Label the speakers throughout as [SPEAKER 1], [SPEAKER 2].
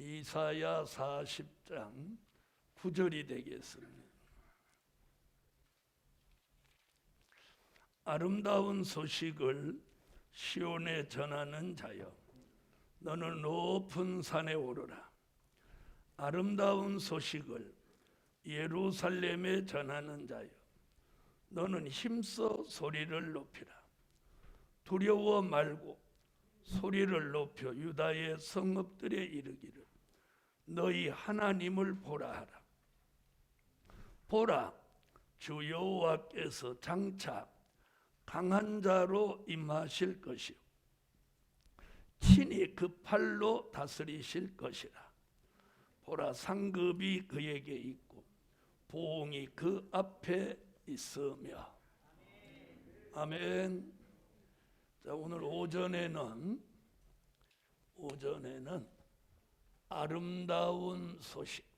[SPEAKER 1] 이사야 40장 9절이 되겠습니다. 아름다운 소식을 시온에 전하는 자여, 너는 높은 산에 오르라. 아름다운 소식을 예루살렘에 전하는 자여, 너는 힘써 소리를 높이라. 두려워 말고 소리를 높여 유다의 성읍들에 이르기를, 너희 하나님을 보라 하라. 보라, 주 여호와께서 장차 강한 자로 임하실 것이요 친히 그 팔로 다스리실 것이라. 보라, 상급이 그에게 있고 보응이 그 앞에 있으며. 아멘. 자, 오늘 오전에는 아름다운 소식,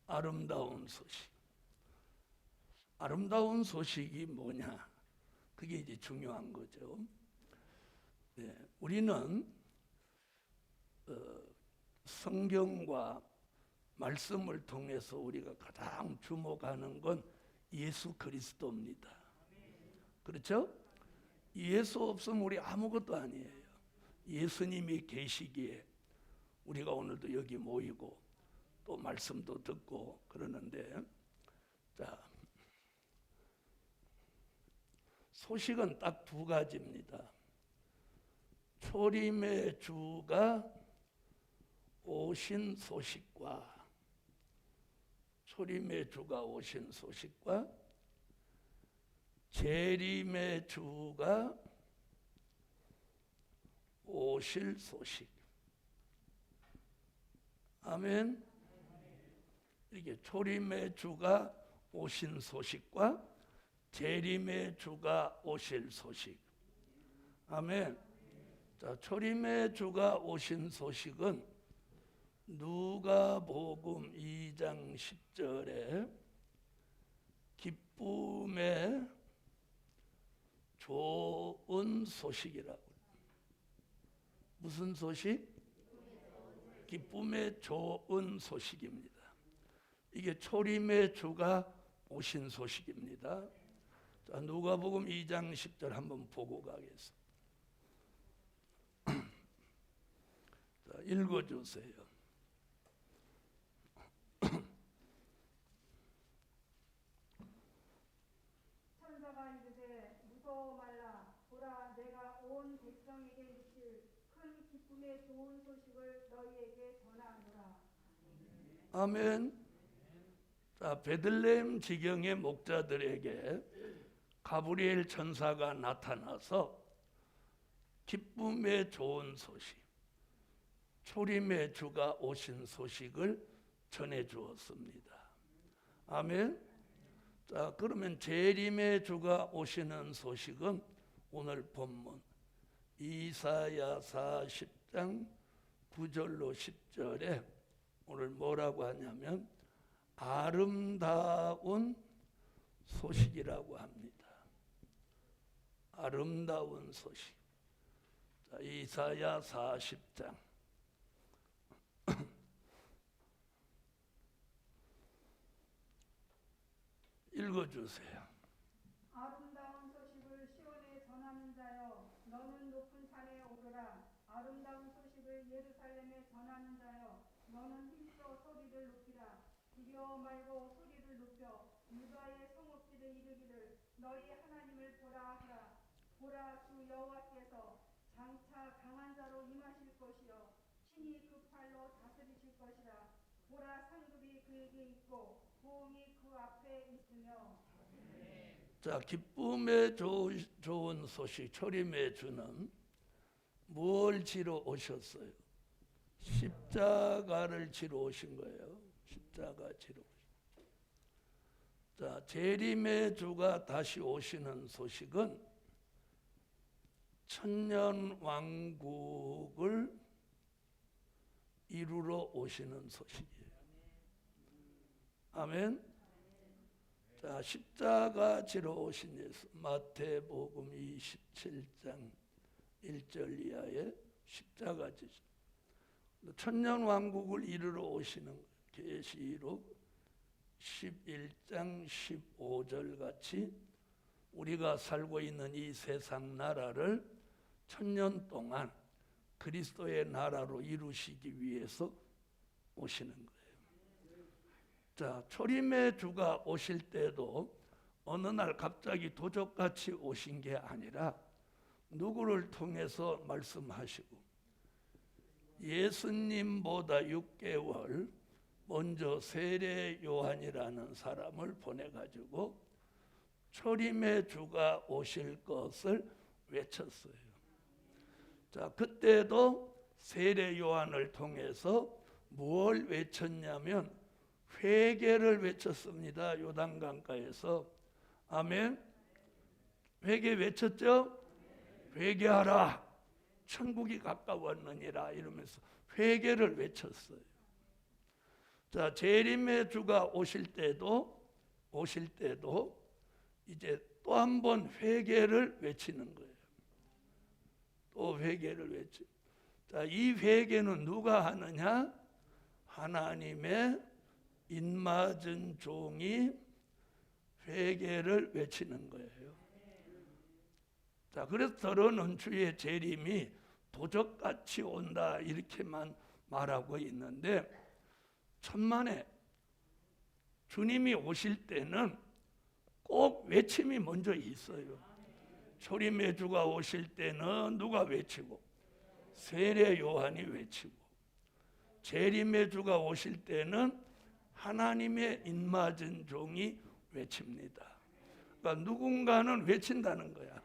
[SPEAKER 1] 아름다운 소식. 아름다운 소식이 뭐냐? 그게 이제 중요한 거죠. 네, 우리는 성경과 말씀을 통해서 우리가 가장 주목하는 건 예수 그리스도입니다. 그렇죠? 예수 없으면 우리 아무것도 아니에요. 예수님이 계시기에 우리가 오늘도 여기 모이고 또 말씀도 듣고 그러는데, 자, 소식은 딱 두 가지입니다. 초림의 주가 오신 소식과, 초림의 주가 오신 소식과 재림의 주가 오실 소식. 아멘. 이게 초림의 주가 오신 소식과 재림의 주가 오실 소식. 아멘. 자, 초림의 주가 오신 소식은 누가복음 2장 10절에 기쁨의 좋은 소식이라고. 무슨 소식? 기쁨의 좋은 소식입니다. 이게 초림의 주가 오신 소식입니다. 자, 누가복음 2장 10절 한번 보고 가겠습니다. 자, 읽어주세요.
[SPEAKER 2] 천사가 이르되 무서워 말라. 보라, 내가 온 백성에게 이르실 큰 기쁨의 좋은 소식을 너희에게 전하노라.
[SPEAKER 1] 아멘. 자, 베들레헴 지경의 목자들에게 가브리엘 천사가 나타나서 기쁨의 좋은 소식, 초림의 주가 오신 소식을 전해 주었습니다. 아멘. 자, 그러면 재림의 주가 오시는 소식은 오늘 본문 이사야 40장 9절로 10절에 오늘 뭐라고 하냐면 아름다운 소식이라고 합니다. 아름다운 소식. 자, 이사야 40장 읽어주세요.
[SPEAKER 2] 아름다운 소식을 시온에 전하는 자여, 너는 높은 산에 오르라. 아름다운 소식을 예루살렘에 전하는 자여, 너는 힘써 소리를 높이라. 두려워 말고 소리를 높여 유다의 성읍들에 이르기를, 너희 하나님을 보라 하라. 보라, 주 여호와께서 장차 강한 자로 임하실 것이요 친히 그 팔로 다스리실 것이라. 보라, 상급이 그에게 있고 보응이 그 앞에 있으며.
[SPEAKER 1] 자, 기쁨의 좋은 소식, 초림의 주는 뭘 지러 오셨어요? 십자가를 지러 오신 거예요. 십자가 지러 오신. 자, 재림의 주가 다시 오시는 소식은 천년 왕국을 이루러 오시는 소식이에요. 아멘. 자, 십자가 지러 오신 예수, 마태복음 27장 1절 이하에 십자가 지죠. 천년 왕국을 이루러 오시는 계시록 11장 15절 같이 우리가 살고 있는 이 세상 나라를 천년 동안 그리스도의 나라로 이루시기 위해서 오시는 거예요. 자, 초림의 주가 오실 때도 어느 날 갑자기 도적같이 오신 게 아니라 누구를 통해서 말씀하시고 예수님보다 6개월 먼저 세례 요한이라는 사람을 보내가지고 초림의 주가 오실 것을 외쳤어요. 자, 그때도 세례 요한을 통해서 뭘 외쳤냐면 회개를 외쳤습니다. 요단강가에서. 아멘. 회개 외쳤죠? 회개하라. 천국이 가까웠느니라 이러면서 회개를 외쳤어요. 자, 재림의 주가 오실 때도 이제 또 한 번 회개를 외치는 거예요. 또 회개를 외치. 자, 이 회개는 누가 하느냐? 하나님의 인맞은 종이 회개를 외치는 거예요. 자, 그래서 더러는 주의 재림이 도적같이 온다 이렇게만 말하고 있는데 천만에 주님이 오실 때는 꼭 외침이 먼저 있어요. 초림의 주가 오실 때는 누가 외치고 세례 요한이 외치고 재림의 주가 오실 때는 하나님의 인맞은 종이 외칩니다. 그러니까 누군가는 외친다는 거야.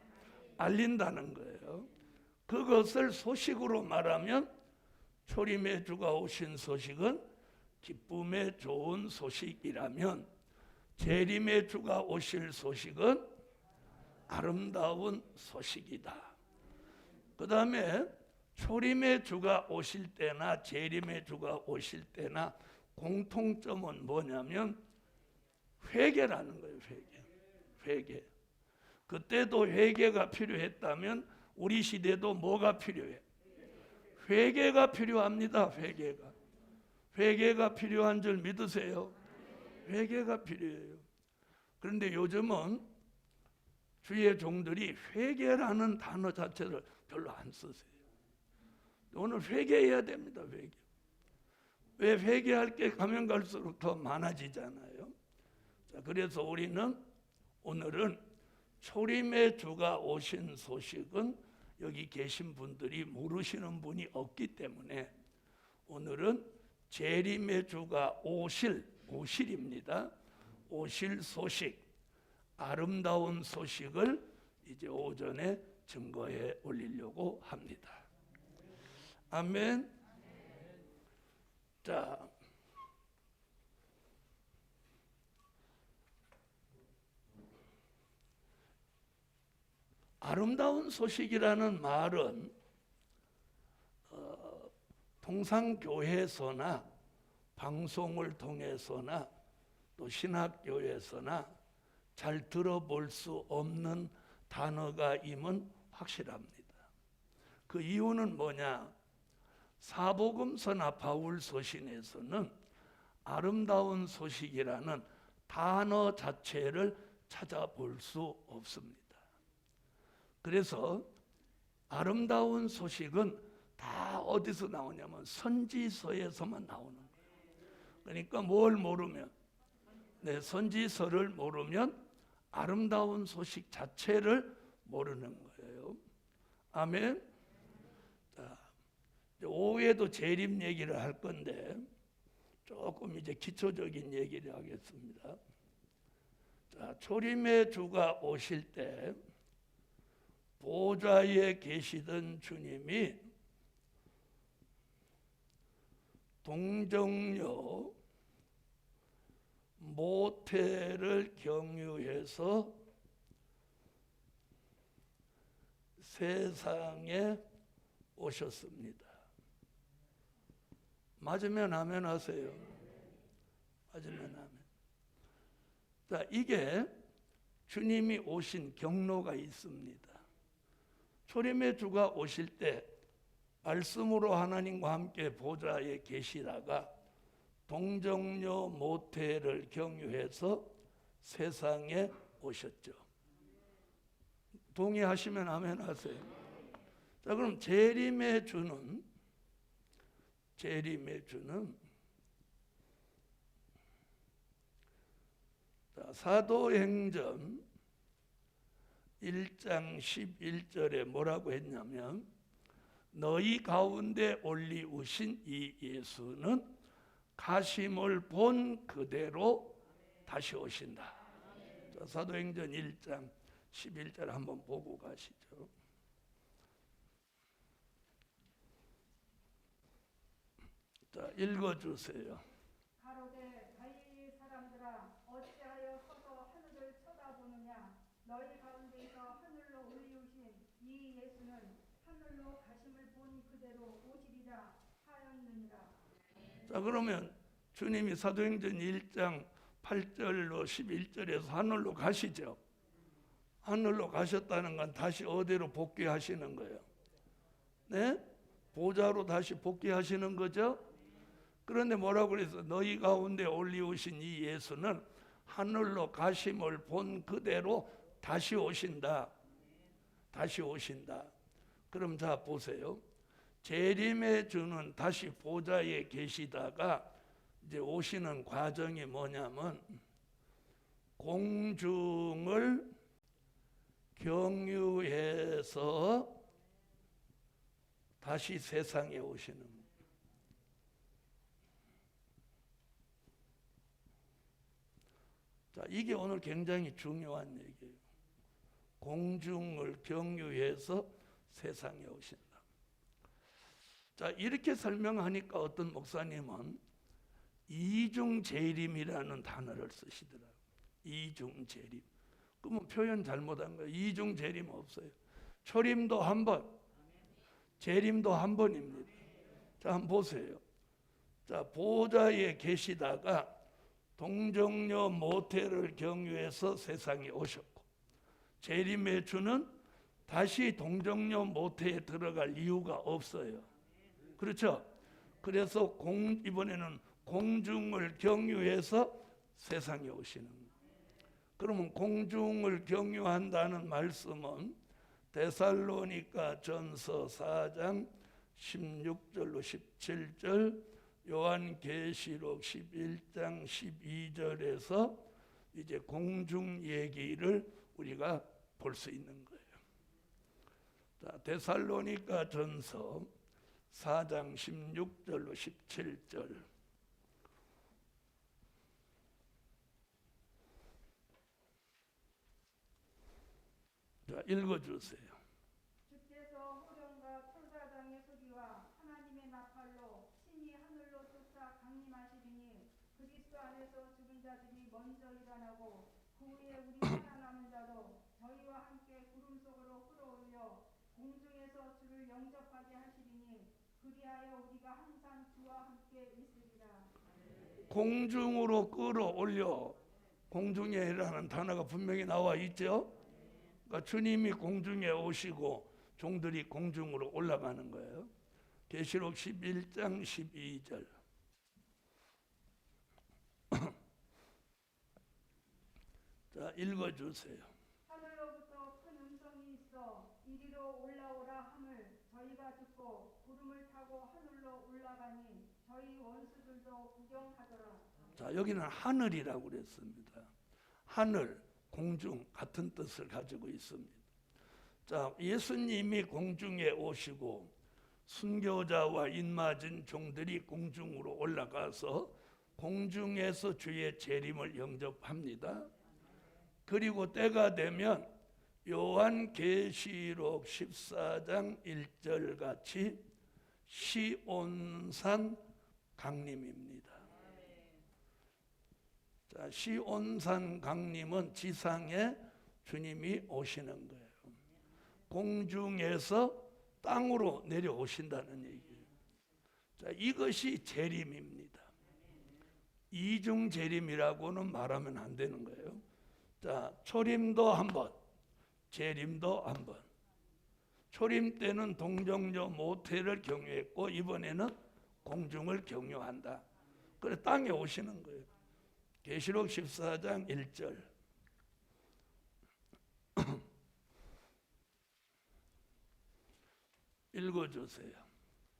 [SPEAKER 1] 알린다는 거예요. 그것을 소식으로 말하면 초림의 주가 오신 소식은 기쁨의 좋은 소식이라면 재림의 주가 오실 소식은 아름다운 소식이다. 그 다음에 초림의 주가 오실 때나 재림의 주가 오실 때나 공통점은 뭐냐면 회개라는 거예요. 회개. 그때도 회개가 필요했다면 우리 시대도 뭐가 필요해? 회개가 필요합니다. 회개가 필요한 줄 믿으세요? 회개가 필요해요. 그런데 요즘은 주의 종들이 회개라는 단어 자체를 별로 안 쓰세요. 오늘 회개해야 됩니다. 왜 회개할 게 가면 갈수록 더 많아지잖아요. 자, 그래서 우리는 오늘은 초림의 주가 오신 소식은 여기 계신 분들이 모르시는 분이 없기 때문에 오늘은 재림의 주가 오실입니다. 오실 소식, 아름다운 소식을 이제 오전에 증거해 올리려고 합니다. 아멘. 자, 아름다운 소식이라는 말은 통상교회에서나 방송을 통해서나 또 신학교에서나 잘 들어볼 수 없는 단어가 임은 확실합니다. 그 이유는 뭐냐? 사복음서나 바울서신에서는 아름다운 소식이라는 단어 자체를 찾아볼 수 없습니다. 그래서 아름다운 소식은 다 어디서 나오냐면 선지서에서만 나오는 거예요. 그러니까 뭘 모르면, 선지서를 모르면 아름다운 소식 자체를 모르는 거예요. 아멘. 자, 오후에도 재림 얘기를 할 건데 조금 이제 기초적인 얘기를 하겠습니다. 자, 초림의 주가 오실 때 보좌에 계시던 주님이 동정녀 모태를 경유해서 세상에 오셨습니다. 맞으면 아멘 하세요. 맞으면 아멘. 자, 이게 주님이 오신 경로가 있습니다. 초림의 주가 오실 때 말씀으로 하나님과 함께 보좌에 계시다가 동정녀 모태를 경유해서 세상에 오셨죠. 동의하시면 아멘 하세요. 자, 그럼 재림의 주는 자, 사도행전 1장 11절에 뭐라고 했냐면 너희 가운데 올리우신 이 예수는 가심을 본 그대로 다시 오신다. 자, 사도행전 1장 11절 한번 보고 가시죠. 자, 읽어주세요.
[SPEAKER 2] 가로되 갈릴리 사람들아 어찌하여 서서 하늘을 쳐다보느냐 너희 가운데서 하늘로 올리우신 이 예수는 하늘로 가심을 본 그대로 오시리라 하였느니라.
[SPEAKER 1] 자, 그러면 주님이 사도행전 1장 8절로 11절에서 하늘로 가시죠. 하늘로 가셨다는 건 다시 어디로 복귀하시는 거예요? 네? 보좌로 다시 복귀하시는 거죠? 그런데 뭐라고 그래서 너희 가운데 올리우신 이 예수는 하늘로 가심을 본 그대로 다시 오신다. 다시 오신다. 그럼 자 보세요. 재림의 주는 다시 보좌에 계시다가 이제 오시는 과정이 뭐냐면 공중을 경유해서 다시 세상에 오시는 거예요. 자, 이게 오늘 굉장히 중요한 얘기예요. 공중을 경유해서 세상에 오신다. 자, 이렇게 설명하니까 어떤 목사님은 이중재림이라는 단어를 쓰시더라고요. 이중재림. 그러면 표현 잘못한 거예요. 이중재림 없어요. 초림도 한 번, 재림도 한 번입니다. 자, 한번 보세요. 자, 보좌에 계시다가 동정녀 모태를 경유해서 세상에 오셨고 재림의 주는 다시 동정녀 모태에 들어갈 이유가 없어요. 그렇죠? 그래서 이번에는 공중을 경유해서 세상에 오시는 거예요. 그러면 공중을 경유한다는 말씀은 데살로니가 전서 4장 16절로 17절 요한계시록 11장 12절에서 이제 공중 얘기를 우리가 볼 수 있는 거예요. 자, 데살로니가 전서 4장 16절로 17절. 자, 읽어주세요.
[SPEAKER 2] 주께서 호령과 천사장의 소리와 하나님의 나팔로 신이 하늘로 솟아 강림하시리니 그리스도 안에서 죽은 자들이 먼저 일어나고 그 후에 우리 살아남은 자도 저희와 함께 구름 속으로 끌어올려 공중에서 주를 영접하게 하시리니 그리하여 우리가 항상 주와 함께 있으리라.
[SPEAKER 1] 공중으로 끌어올려. 공중에라는 단어가 분명히 나와 있죠. 그러니까 주님이 공중에 오시고 종들이 공중으로 올라가는 거예요. 계시록 11장 12절. 자, 읽어주세요.
[SPEAKER 2] 하늘로부터 큰 음성이 있어 이리로 올라오라 함을 저희가 듣고 구름을 타고 하늘로 올라가니 저희 원수들도 구경하더라.
[SPEAKER 1] 자, 여기는 하늘이라고 그랬습니다. 하늘, 공중 같은 뜻을 가지고 있습니다. 자, 예수님이 공중에 오시고 순교자와 인맞은 종들이 공중으로 올라가서 공중에서 주의 재림을 영접합니다. 그리고 때가 되면 요한계시록 14장 1절 같이 시온산 강림입니다. 자, 시온산 강림은 지상에 주님이 오시는 거예요. 공중에서 땅으로 내려오신다는 얘기예요. 자, 이것이 재림입니다. 이중 재림이라고는 말하면 안 되는 거예요. 자, 초림도 한 번, 재림도 한 번. 초림 때는 동정녀 모태를 경유했고 이번에는 공중을 경유한다. 그래 땅에 오시는 거예요. 계시록 14장 1절. 읽어주세요.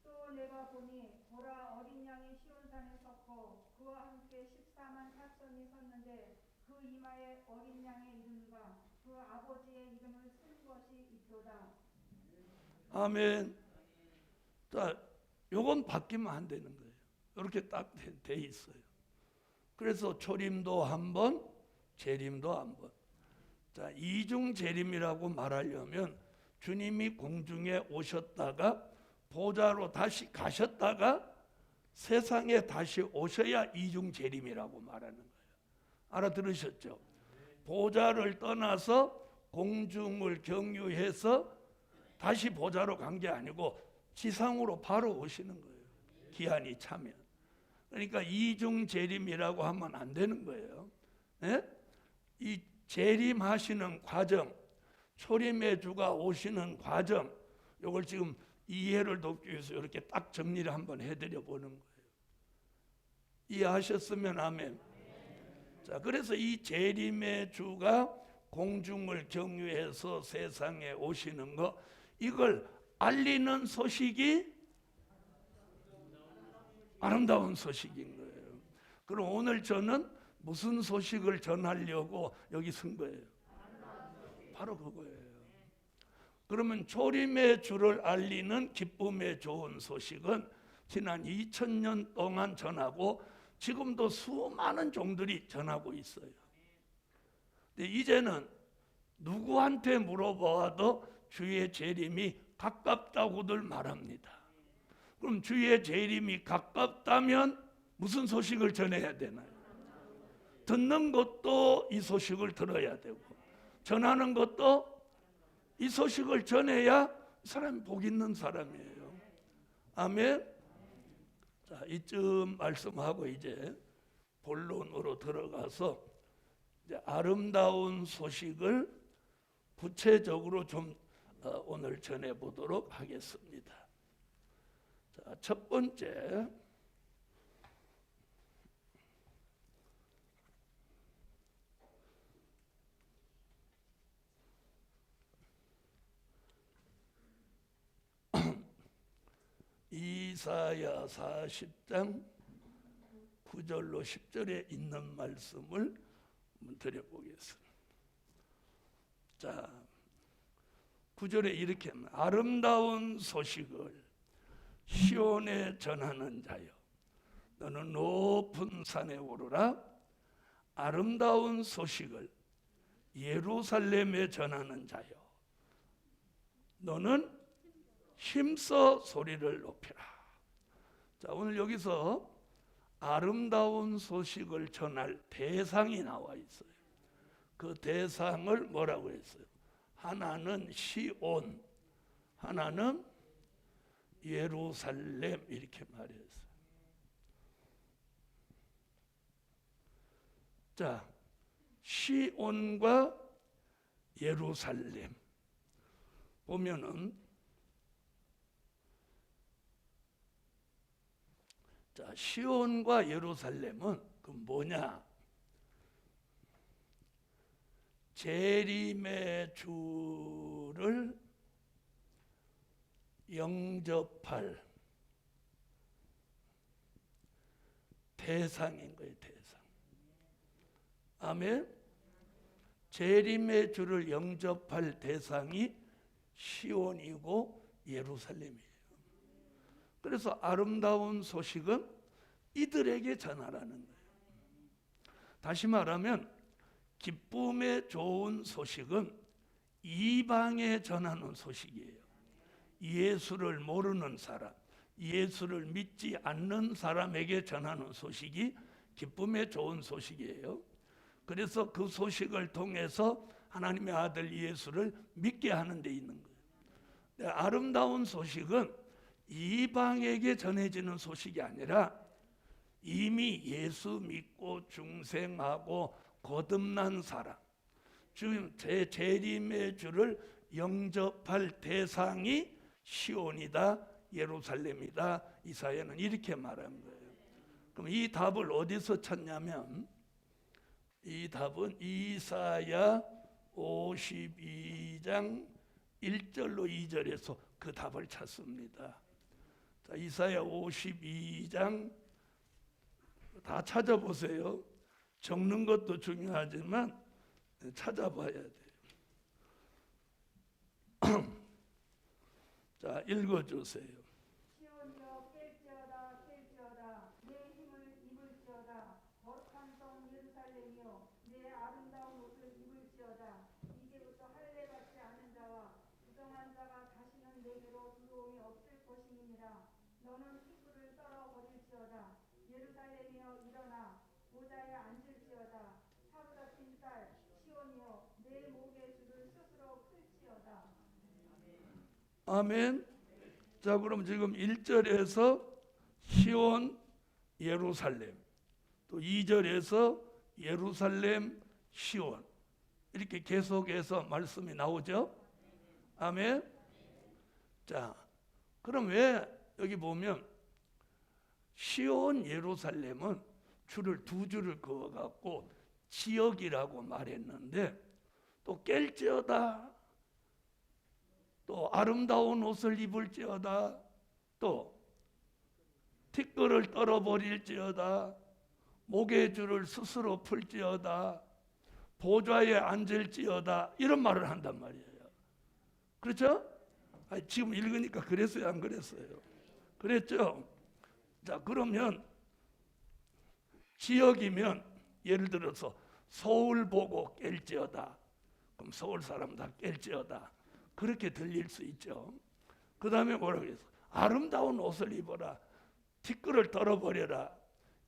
[SPEAKER 2] 또 내가 보니 보라 어린 양이 시온산에 섰고 그와 함께 14만 4천이 섰는데 그 이마에 어린 양의 이름과 그 아버지의 이름을 쓴 것이 있도다.
[SPEAKER 1] 아멘. 자, 요건 바뀌면 안 되는 거예요. 이렇게 딱 돼 있어요. 그래서 초림도 한 번, 재림도 한 번. 자, 이중 재림이라고 말하려면 주님이 공중에 오셨다가 보좌로 다시 가셨다가 세상에 다시 오셔야 이중 재림이라고 말하는 거예요. 알아들으셨죠? 보좌를 떠나서 공중을 경유해서 다시 보좌로 간 게 아니고 지상으로 바로 오시는 거예요. 기한이 차면. 그러니까 이중 재림이라고 하면 안 되는 거예요. 네? 이 재림하시는 과정, 초림의 주가 오시는 과정, 이걸 지금 이해를 돕기 위해서 이렇게 딱 정리를 한번 해드려 보는 거예요. 이해하셨으면 아멘. 자, 그래서 이 재림의 주가 공중을 경유해서 세상에 오시는 거, 이걸 알리는 소식이 아름다운 소식인 거예요. 그럼 오늘 저는 무슨 소식을 전하려고 여기 쓴 거예요? 바로 그거예요. 그러면 초림의 주를 알리는 기쁨의 좋은 소식은 지난 2000년 동안 전하고 지금도 수많은 종들이 전하고 있어요. 근데 이제는 누구한테 물어봐도 주의 재림이 가깝다고들 말합니다. 그럼 주의 재림이 가깝다면 무슨 소식을 전해야 되나요? 듣는 것도 이 소식을 들어야 되고 전하는 것도 이 소식을 전해야 사람이 복 있는 사람이에요. 아멘. 자, 이쯤 말씀하고 이제 본론으로 들어가서 이제 아름다운 소식을 구체적으로 좀 오늘 전해 보도록 하겠습니다. 자, 첫 번째, 이사야 40장 9절로 10절에 있는 말씀을 한번 드려보겠습니다. 자, 9절에 이렇게 아름다운 소식을 시온에 전하는 자여 너는 높은 산에 오르라. 아름다운 소식을 예루살렘에 전하는 자여 너는 힘써 소리를 높이라. 자, 오늘 여기서 아름다운 소식을 전할 대상이 나와 있어요. 그 대상을 뭐라고 했어요? 하나는 시온, 하나는 예루살렘 이렇게 말했어요. 자, 시온과 예루살렘 보면은 자, 시온과 예루살렘은 그 뭐냐? 재림의 주를 영접할 대상인 거예요, 대상. 아멘. 재림의 주를 영접할 대상이 시온이고 예루살렘이에요. 그래서 아름다운 소식은 이들에게 전하라는 거예요. 다시 말하면 기쁨의 좋은 소식은 이방에 전하는 소식이에요. 예수를 모르는 사람, 예수를 믿지 않는 사람에게 전하는 소식이 기쁨의 좋은 소식이에요. 그래서 그 소식을 통해서 하나님의 아들 예수를 믿게 하는 데 있는 거예요. 아름다운 소식은 이방에게 전해지는 소식이 아니라 이미 예수 믿고 중생하고 거듭난 사람, 지금 제 재림의 주를 영접할 대상이 시온이다, 예루살렘이다. 이사야는 이렇게 말한 거예요. 그럼 이 답을 어디서 찾냐면, 이 답은 이사야 52장 1절로 2절에서 그 답을 찾습니다. 자, 이사야 52장 다 찾아보세요. 적는 것도 중요하지만 찾아봐야 돼요. 자, 읽어주세요.
[SPEAKER 2] 시온이여 깰지어다 깰지어다 내 힘을 입을지어다 거룩한 성 예루살렘이여 내 아름다운 옷을 입을지어다 이제부터 할례 받지 않은 자와 부정한 자가 다시는 내게로 들어옴이 없을 것임이니라. 너는 피부를 떨어버릴지어다 예루살렘이여 일어나 보좌에 앉을지어다 사부잡힌 딸 시온이여 내 목의 줄을 스스로 풀지어다.
[SPEAKER 1] 아멘. 자, 그럼 지금 1절에서 시온 예루살렘, 또 2절에서 예루살렘 시온, 이렇게 계속해서 말씀이 나오죠. 아멘. 자, 그럼 왜 여기 보면 시온 예루살렘은 줄을 두 줄을 그어 갖고 지역이라고 말했는데, 또 깰지어다, 또 아름다운 옷을 입을지어다, 또 티끌을 떨어버릴지어다, 목의 줄을 스스로 풀지어다, 보좌에 앉을지어다, 이런 말을 한단 말이에요. 그렇죠? 아니, 지금 읽으니까 그랬어요, 안 그랬어요? 그랬죠? 자, 그러면 지역이면 예를 들어서 서울 보고 깰지어다, 그럼 서울 사람 다 깰지어다, 그렇게 들릴 수 있죠. 그 다음에 뭐라고 했어? 아름다운 옷을 입어라, 티끌을 떨어버려라,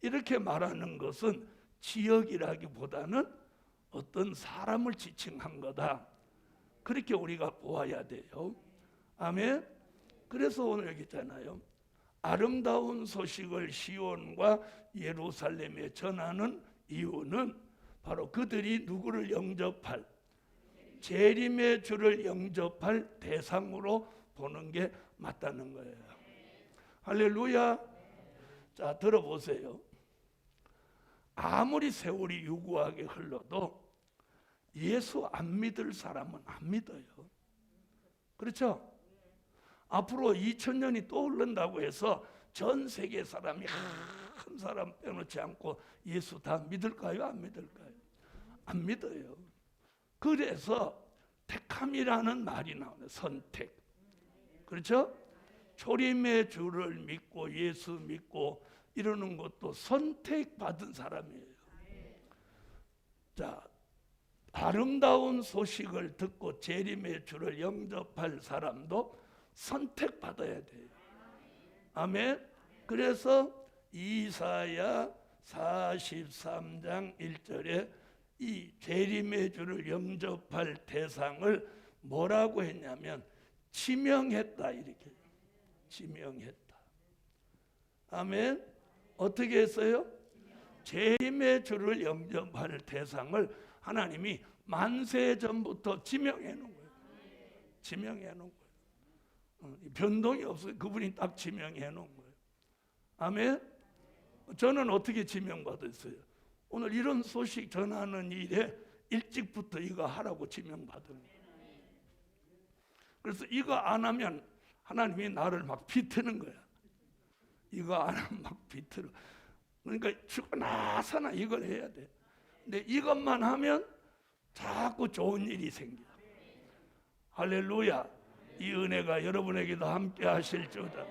[SPEAKER 1] 이렇게 말하는 것은 지역이라기보다는 어떤 사람을 지칭한 거다, 그렇게 우리가 보아야 돼요. 아멘. 그래서 오늘 여기 있잖아요. 아름다운 소식을 시온과 예루살렘에 전하는 이유는 바로 그들이 누구를 영접할, 재림의 주를 영접할 대상으로 보는 게 맞다는 거예요. 할렐루야. 자, 들어보세요. 아무리 세월이 유구하게 흘러도 예수 안 믿을 사람은 안 믿어요. 그렇죠? 앞으로 2000년이 또 흐른다고 해서 전 세계 사람이 한 사람 빼놓지 않고 예수 다 믿을까요? 안 믿을까요? 안 믿어요. 그래서 택함이라는 말이 나오네. 선택. 그렇죠? 초림의 주를 믿고 예수 믿고 이러는 것도 선택받은 사람이에요. 자, 아름다운 소식을 듣고 재림의 주를 영접할 사람도 선택받아야 돼요. 아멘. 그래서 이사야 43장 1절에 이 재림의 주를 영접할 대상을 뭐라고 했냐면 지명했다, 이렇게 지명했다. 아멘. 어떻게 했어요? 재림의 주를 영접할 대상을 하나님이 만세 전부터 지명해 놓은 거예요. 지명해 놓은 거예요. 변동이 없어요. 그분이 딱 지명해 놓은 거예요. 아멘. 저는 어떻게 지명받았어요? 오늘 이런 소식 전하는 일에 일찍부터 이거 하라고 지명받은 거예요. 그래서 이거 안 하면 하나님이 나를 막 비트는 거야. 이거 안 하면 막 비틀어. 그러니까 죽고 나서나 이걸 해야 돼. 근데 이것만 하면 자꾸 좋은 일이 생겨. 할렐루야. 이 은혜가 여러분에게도 함께 하실지어다.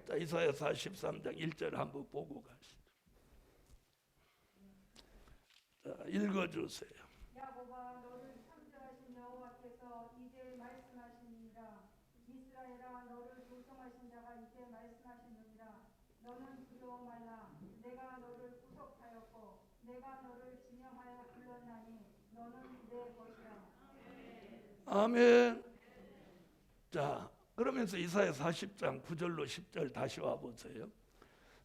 [SPEAKER 1] 자, 이사야 43장 1절 한번 보고 가시죠. 자, 읽어주세요.
[SPEAKER 2] 야곱아 너를 창조하신 여호와께서 이제 말씀하시니라. 이스라엘아 너를 조성하신 자가 이제 말씀하시느니라. 너는 두려워 말라. 내가 너를 구속하였고 내가 너를 지명하여 불렀나니 너는 내 것이라.
[SPEAKER 1] 아멘. 자, 그러면서 이사야 40장 9절로 10절 다시 와보세요.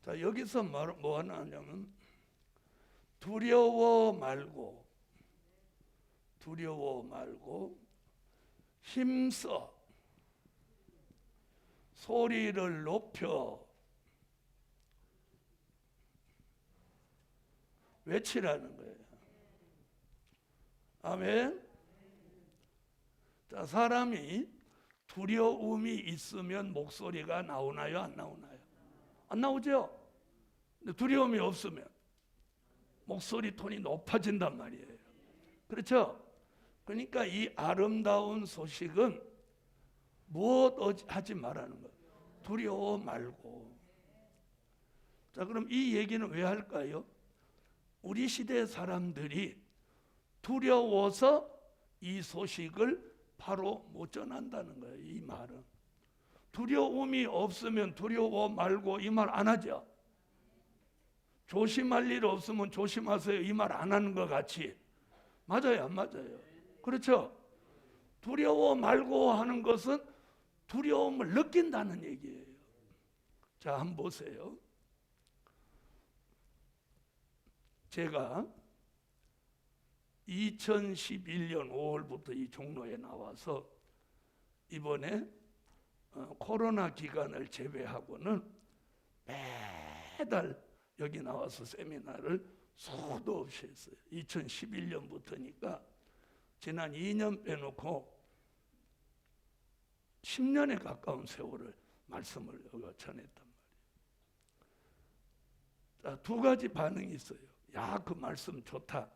[SPEAKER 1] 자, 여기서 뭐 하냐면 두려워 말고 힘써 소리를 높여 외치라는 거예요. 아멘. 자, 사람이 두려움이 있으면 목소리가 나오나요? 안 나오나요? 안 나오죠? 근데 두려움이 없으면 목소리 톤이 높아진단 말이에요. 그렇죠? 그러니까 이 아름다운 소식은 무엇 하지 말라는 거예요. 두려워 말고. 자, 그럼 이 얘기는 왜 할까요? 우리 시대 사람들이 두려워서 이 소식을 바로 못 전한다는 거예요. 이 말은 두려움이 없으면 두려워 말고 이 말 안 하죠. 조심할 일 없으면 조심하세요 이 말 안 하는 것 같이. 맞아요 안 맞아요? 그렇죠? 두려워 말고 하는 것은 두려움을 느낀다는 얘기예요. 자, 한번 보세요. 제가 2011년 5월부터 이 종로에 나와서 이번에 코로나 기간을 제외하고는 매달 여기 나와서 세미나를 수도 없이 했어요. 2011년부터니까 지난 2년 빼놓고 10년에 가까운 세월을 말씀을 전했단 말이에요. 자, 두 가지 반응이 있어요. 야, 그 말씀 좋다.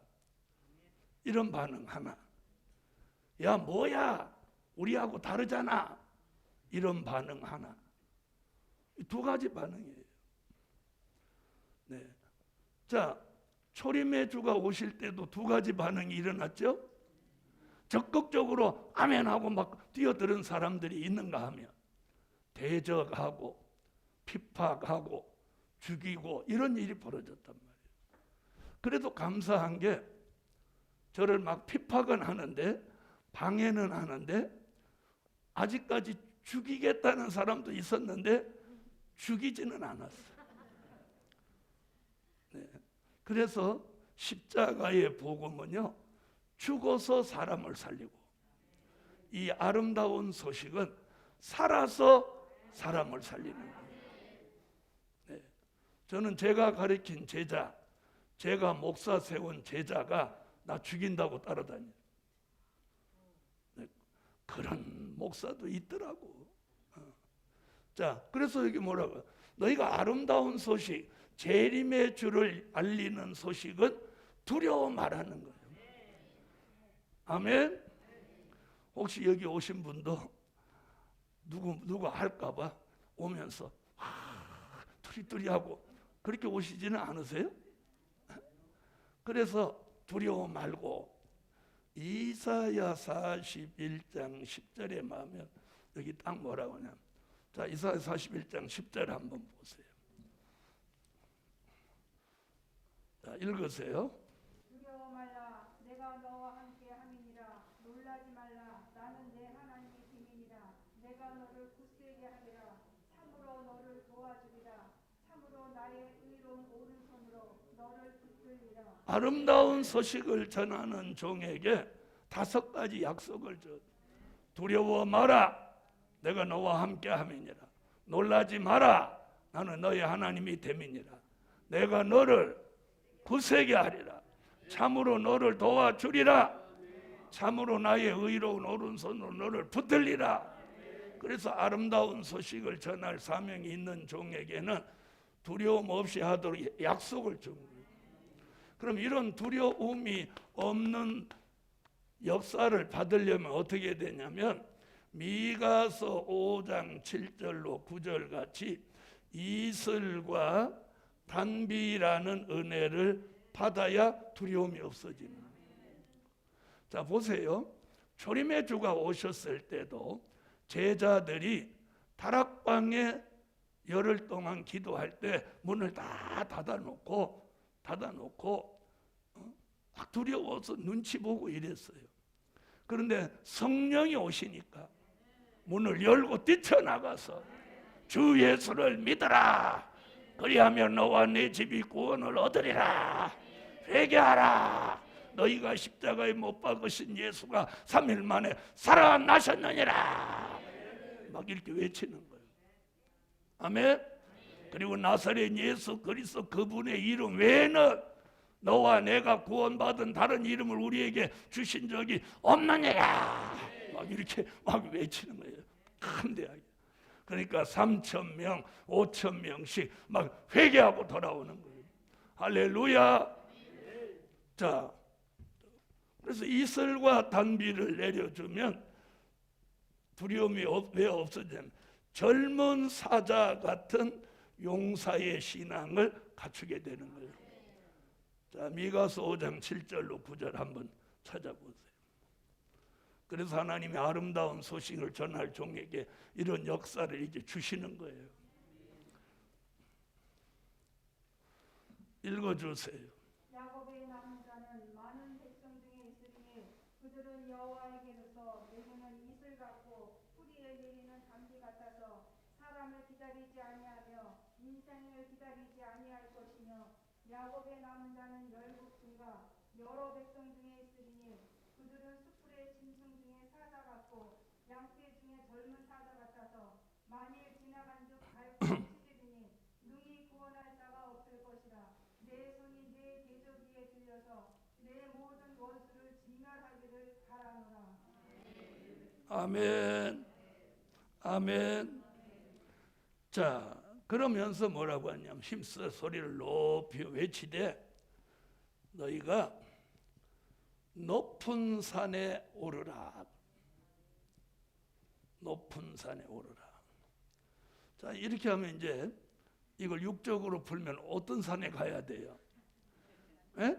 [SPEAKER 1] 이런 반응 하나. 야, 뭐야? 우리하고 다르잖아. 이런 반응 하나. 두 가지 반응이에요. 네. 자, 초림의 주가 오실 때도 두 가지 반응이 일어났죠? 적극적으로 아멘하고 막 뛰어드는 사람들이 있는가 하면 대적하고 핍박하고 죽이고 이런 일이 벌어졌단 말이에요. 그래도 감사한 게 저를 막 핍박은 하는데 방해는 하는데 아직까지 죽이겠다는 사람도 있었는데 죽이지는 않았어요. 네. 그래서 십자가의 복음은요, 죽어서 사람을 살리고, 이 아름다운 소식은 살아서 사람을 살리는 거예요. 네. 저는 제가 가르친 제자, 제가 목사 세운 제자가 나 죽인다고 따라다녀요. 네. 그런 목사도 있더라고. 자, 그래서 여기 뭐라고? 너희가 아름다운 소식, 재림의 주를 알리는 소식은 두려워 말하는 거예요. 아멘. 혹시 여기 오신 분도 누구 할까봐 오면서 투리투리하고 그렇게 오시지는 않으세요? 그래서 두려워 말고 이사야 41장 10절에 보면 여기 딱 뭐라고 하냐면, 자, 이사야 41장 10절 한번 보세요. 자, 읽으세요.
[SPEAKER 2] 두려워 말라. 내가 너와 함께 함이니라. 놀라지 말라. 나는 내 하나님의 힘이니라. 내가 너를 굳세게 하리라. 참으로 너를 도와주리라. 참으로 나의 의로운 오른손으로 너를 붙들리라.
[SPEAKER 1] 아름다운 소식을 전하는 종에게 5가지 약속을 줘. 두려워 마라. 내가 너와 함께 함이니라. 놀라지 마라. 나는 너의 하나님이 됨이니라. 내가 너를 굳세게 하리라. 참으로 너를 도와주리라. 참으로 나의 의로운 오른손으로 너를 붙들리라. 그래서 아름다운 소식을 전할 사명이 있는 종에게는 두려움 없이 하도록 약속을 준 거예요. 그럼 이런 두려움이 없는 역사를 받으려면 어떻게 되냐면 미가서 5장 7절로 9절 같이 이슬과 단비라는 은혜를 받아야 두려움이 없어지는 거예요. 자, 보세요. 초림의 주가 오셨을 때도 제자들이 다락방에 열흘 동안 기도할 때 문을 다 닫아놓고 막 두려워서 눈치 보고 이랬어요. 그런데 성령이 오시니까 문을 열고 뛰쳐나가서 주 예수를 믿어라. 그리하면 너와 네 집이 구원을 얻으리라. 회개하라. 너희가 십자가에 못 박으신 예수가 3일 만에 살아나셨느니라. 막 이렇게 외치는 거예요. 아멘. 그리고 나사렛 예수 그리스도 그분의 이름 외에는 너와 내가 구원받은 다른 이름을 우리에게 주신 적이 없느니라. 막 이렇게 막 외치는 거예요. 간대하게. 그러니까 3,000명, 5,000명씩 막 회개하고 돌아오는 거예요. 할렐루야. 자, 그래서 이슬과 단비를 내려주면 두려움이 왜 없어지냐면 젊은 사자 같은 용사의 신앙을 갖추게 되는 거예요. 자, 미가서 5장 7절로 9절 한번 찾아보세요. 그래서 하나님이 아름다운 소식을 전할 종에게 이런 역사를 이제 주시는 거예요. 읽어주세요.
[SPEAKER 2] 야곱의 남은 자는 많은 백성 중에 있으니 그들은 여호와에게로서 내구는 이슬 같고 뿌리에 내리는 단비 같아서 사람을 기다리지 아니하며 인생을 기다리지 아니할 것이며 야곱의 남은 자는 열국중과 여러 백성 중에 있으니 그들은 숯불의 짐승 중에 사자 같고 양떼 중에 젊은 사자 같아서 만일 지나간 즉 밟고 치리니 능히 구원할 자가 없을 것이라. 내 손이 내 대적 위에 들려서 내 모든 원수를 진멸하기를 바라노라.
[SPEAKER 1] 아멘. 아멘. 자, 그러면서 뭐라고 하냐면 힘써 소리를 높이 외치되 너희가 높은 산에 오르라. 높은 산에 오르라. 자, 이렇게 하면 이제 이걸 육적으로 풀면 어떤 산에 가야 돼요? 에?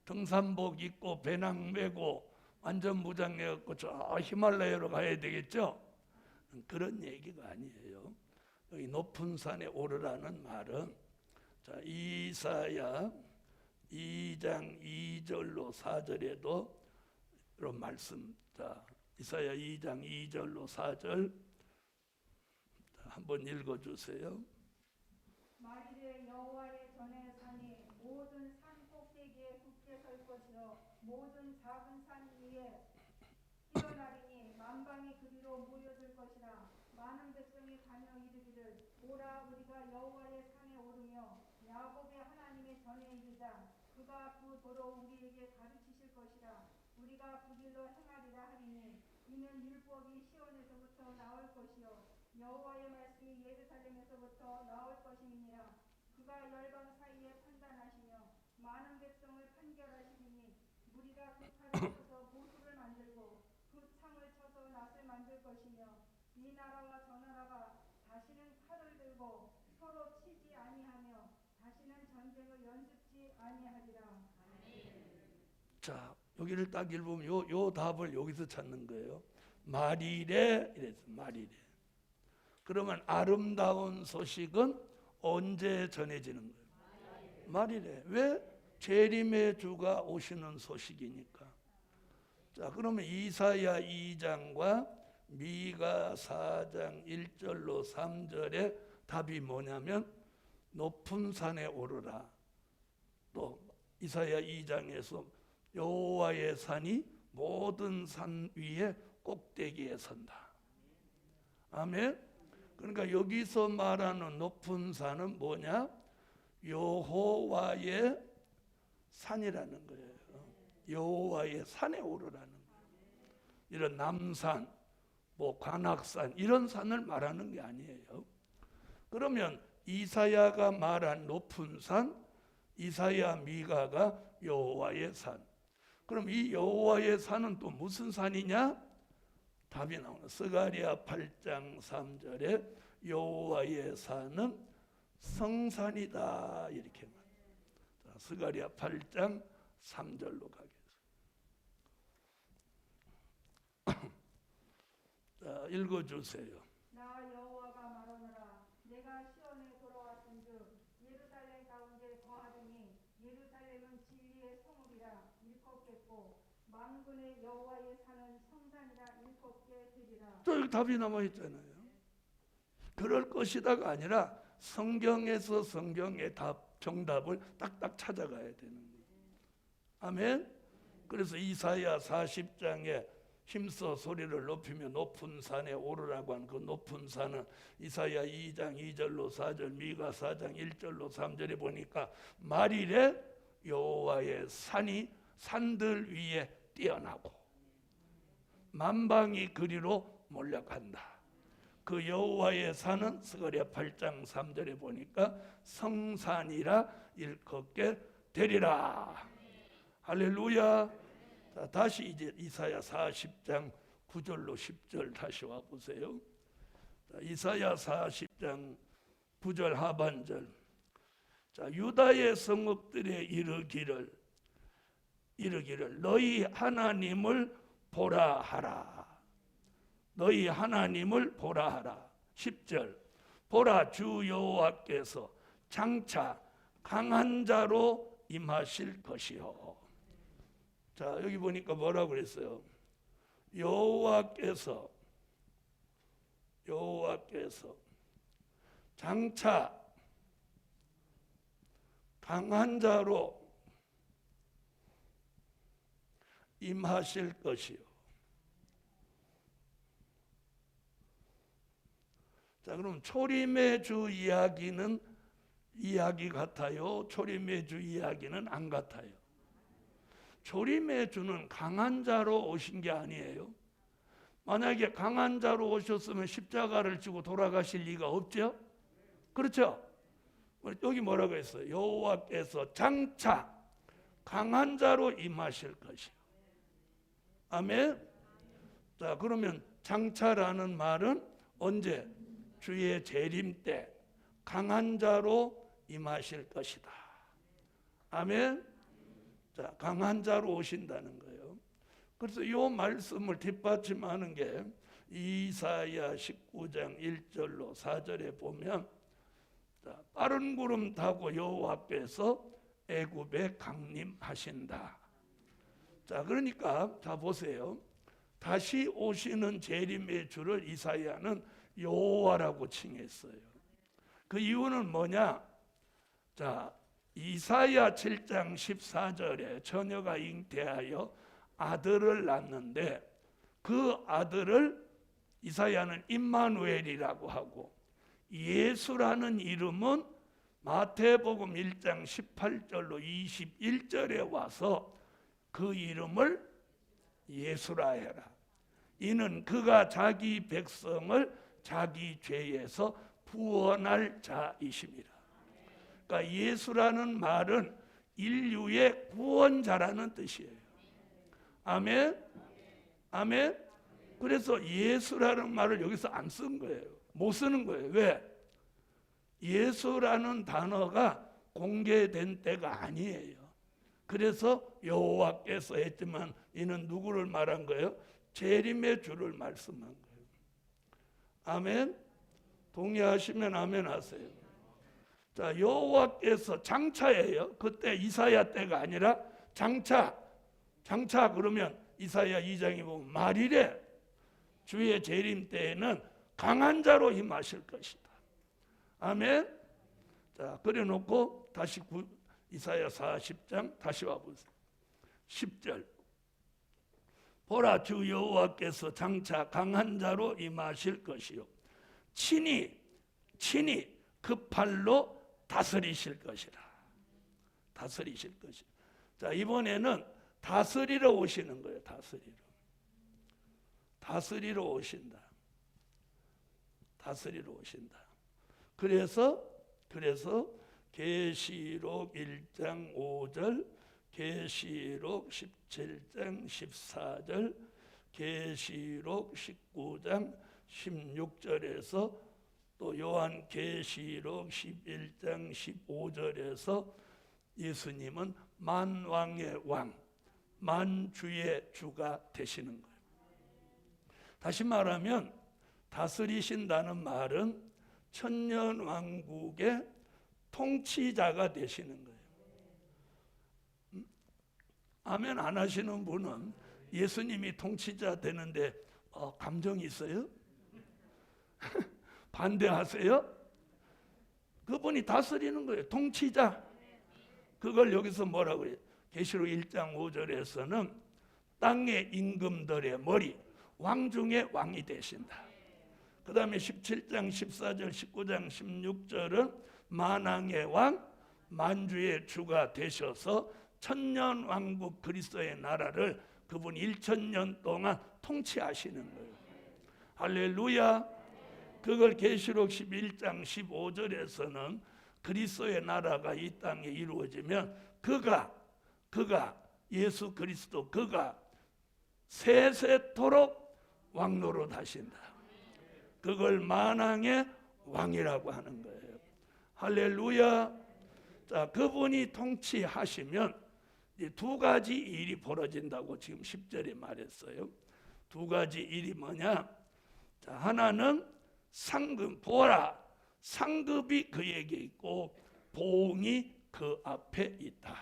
[SPEAKER 1] 등산복 입고 배낭 메고 완전 무장해갖고 저 히말라야로 가야 되겠죠? 그런 얘기가 아니에요. 여기 높은 산에 오르라는 말은 자, 이사야 2장 2절로 4절에도 이런 말씀. 자, 이사야 2장 2절로 4절 한번 읽어주세요.
[SPEAKER 2] 말이되 여호와의 전의 산이 모든 산 꼭대기에 굳게 설 것이요 모든 작은 산 위에 일어나리니 만방이 그리로 모여들 것이라. 많은 백성이 가며 이르기를 오라 우리가 여호와의 산에 오르며 야곱의 하나님의 전에 이르자. 그가 그 도로 우리에게 가르치실 것이라. 우리가 그 길로 행하리라 하리니 이는 율법이 시온에서부터 나올 것이요 여호와의 말씀이 예루살렘에서부터 나올 것임이니라. 그가 열방 사이에 판단하시며 많은 백성을 판결하시리니 무리가 그 칼을 쳐서 보수를 만들고 그 창을 쳐서 낫을 만들 것이며 이 나라와 저 나라가 다시는 칼을 들고 서로 치지 아니하며 다시는 전쟁을 연습지 아니하리라.
[SPEAKER 1] 자, 여기를 딱 읽으면 요 답을 여기서 찾는 거예요. 말이래 이랬어. 말이래. 그러면 아름다운 소식은 언제 전해지는 거예요? 말이래. 왜? 재림의 주가 오시는 소식이니까. 자, 그러면 이사야 2장과 미가 4장 1절로 3절의 답이 뭐냐면 높은 산에 오르라. 또 이사야 2장에서 여호와의 산이 모든 산 위에 꼭대기에 선다. 아멘. 그러니까 여기서 말하는 높은 산은 뭐냐? 여호와의 산이라는 거예요. 여호와의 산에 오르라는 거예요. 이런 남산, 뭐 관악산 이런 산을 말하는 게 아니에요. 그러면 이사야가 말한 높은 산, 이사야 미가가 여호와의 산. 그럼 이 여호와의 산은 또 무슨 산이냐? 답이 나오는 스가랴 8장 3절에 여호와의 산은 성산이다 이렇게 말합니다. 스가랴 8장 3절로 가겠습니다. 자, 읽어주세요.
[SPEAKER 2] 나 여호와가 말하노라. 내가 시온에 돌아왔은즉 예루살렘 가운데 거하더니 예루살렘은 진리의 성읍이라 일컫겠고 만군의 여호와의 산은 성산이라 일컫게 되리라.
[SPEAKER 1] 또 여기 답이 남아 있잖아요. 그럴 것이다가 아니라 성경에서 성경의 답, 정답을 딱딱 찾아가야 되는 거예요. 아멘. 그래서 이사야 40장에 힘써 소리를 높이며 높은 산에 오르라고 한 그 높은 산은 이사야 2장 2절로 4절, 미가 4장 1절로 3절에 보니까 말일에 여호와의 산이 산들 위에 뛰어나고 만방이 그리로 몰려간다. 그 여호와의 산은 스가랴 8장 3절에 보니까 성산이라 일컫게 되리라. 할렐루야. 자, 다시 이제 이사야 40장 9절로 10절 다시 와 보세요. 자, 이사야 40장 9절 하반절. 자, 유다의 성읍들에 이르기를 너희 하나님을 보라 하라. 너희 하나님을 보라 하라. 10절. 보라, 주 여호와께서 장차 강한 자로 임하실 것이요. 자, 여기 보니까 뭐라고 그랬어요? 여호와께서 장차 강한 자로 임하실 것이요. 자, 그럼 초림의 주 이야기는 이야기 같아요? 초림의 주 이야기는 안 같아요? 초림의 주는 강한 자로 오신 게 아니에요. 만약에 강한 자로 오셨으면 십자가를 지고 돌아가실 리가 없죠? 그렇죠? 여기 뭐라고 했어요? 여호와께서 장차 강한 자로 임하실 것이요. 아멘. 자, 그러면 장차라는 말은 언제? 주의 재림 때 강한 자로 임하실 것이다. 아멘. 자, 강한 자로 오신다는 거예요. 그래서 이 말씀을 뒷받침하는 게 이사야 19장 1절로 4절에 보면, 자, 빠른 구름 타고 여호와께서 애굽에 강림하신다. 자, 그러니까 자 보세요. 다시 오시는 재림의 주를 이사야는 여호와라고 칭했어요. 그 이유는 뭐냐? 자, 이사야 7장 14절에 처녀가 잉태하여 아들을 낳는데 그 아들을 이사야는 임마누엘이라고 하고, 예수라는 이름은 마태복음 1장 18절로 21절에 와서 그 이름을 예수라 해라. 이는 그가 자기 백성을 자기 죄에서 구원할 자이심이라. 그러니까 예수라는 말은 인류의 구원자라는 뜻이에요. 아멘. 아멘. 그래서 예수라는 말을 여기서 안 쓴 거예요. 못 쓰는 거예요. 왜? 예수라는 단어가 공개된 때가 아니에요. 그래서 여호와께서 했지만 이는 누구를 말한 거예요? 재림의 주를 말씀한 거예요. 아멘. 동의하시면 아멘 하세요. 자, 여호와께서 장차예요. 그때 이사야 때가 아니라 장차 그러면 이사야 2장에 보면 말일에 주의 재림 때에는 강한 자로 임하실 것이다. 아멘. 자, 그래 놓고 다시 이사야 40장 다시 와보세요. 10절. 보라, 주 여호와께서 장차 강한 자로 임하실 것이요 친히 그 팔로 다스리실 것이라. 다스리실 것이라. 자, 이번에는 다스리러 오시는 거예요. 다스리러 오신다. 다스리러 오신다. 그래서 계시록 1장 5절, 계시록 17장 14절, 계시록 19장 16절에서 또 요한 계시록 11장 15절에서 예수님은 만왕의 왕, 만주의 주가 되시는 거예요. 다시 말하면 다스리신다는 말은 천년왕국의 통치자가 되시는 거예요. 아멘 안 하시는 분은 예수님이 통치자 되는데 감정이 있어요? 반대하세요? 그분이 다스리는 거예요. 통치자. 그걸 여기서 뭐라고 그래요? 계시록 1장 5절에서는 땅의 임금들의 머리, 왕 중에 왕이 되신다. 그 다음에 17장 14절 19장 16절은 만왕의 왕, 만주의 주가 되셔서 천년왕국 그리스도의 나라를 그분 1000년 동안 통치하시는 거예요. 할렐루야. 그걸 계시록 11장 15절에서는 그리스도의 나라가 이 땅에 이루어지면 그가 예수 그리스도 그가 세세토록 왕노릇 하신다. 그걸 만왕의 왕이라고 하는 거예요. 할렐루야. 자, 그분이 통치하시면 이제 두 가지 일이 벌어진다고 지금 10절에 말했어요. 두 가지 일이 뭐냐? 자, 하나는 상급, 보아라, 상급이 그에게 있고 보응이 그 앞에 있다.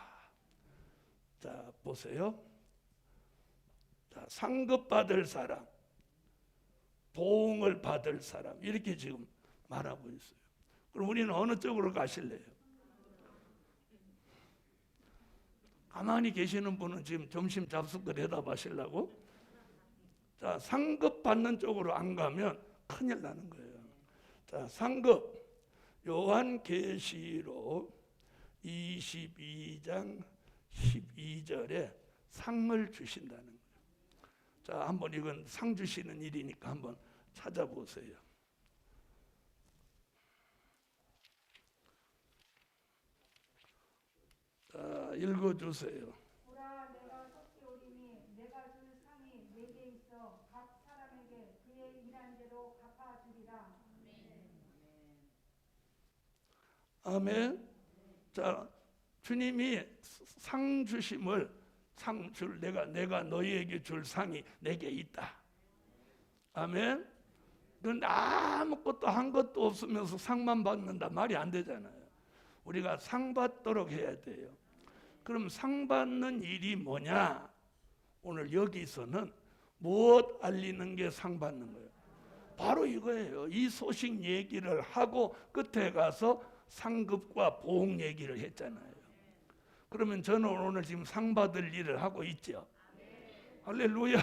[SPEAKER 1] 자, 보세요. 자, 상급 받을 사람, 보응을 받을 사람, 이렇게 지금 말하고 있어요. 그럼 우리는 어느 쪽으로 가실래요? 가만히 계시는 분은 지금 점심 잡숫고 대답하시려고? 자, 상급 받는 쪽으로 안 가면 큰일 나는 거예요. 자, 상급. 요한계시록 22장 12절에 상을 주신다는 거예요. 자, 한번 이건 상 주시는 일이니까 한번 찾아보세요. 자, 읽어주세요.
[SPEAKER 2] 보라, 내가 속히 오리니 내가 줄 상이 내게 있어 각 사람에게 그의 일한 대로 갚아주리라.
[SPEAKER 1] 아멘. 자, 주님이 상 주심을 내가 너희에게 줄 상이 내게 있다. 아멘. 그런데 아무것도 한 것도 없으면서 상만 받는다 말이 안 되잖아요. 우리가 상 받도록 해야 돼요. 그럼 상 받는 일이 뭐냐? 오늘 여기서는 무엇 알리는 게 상 받는 거예요? 바로 이거예요. 이 소식 얘기를 하고 끝에 가서 상급과 보응 얘기를 했잖아요. 그러면 저는 오늘 지금 상 받을 일을 하고 있죠. 할렐루야.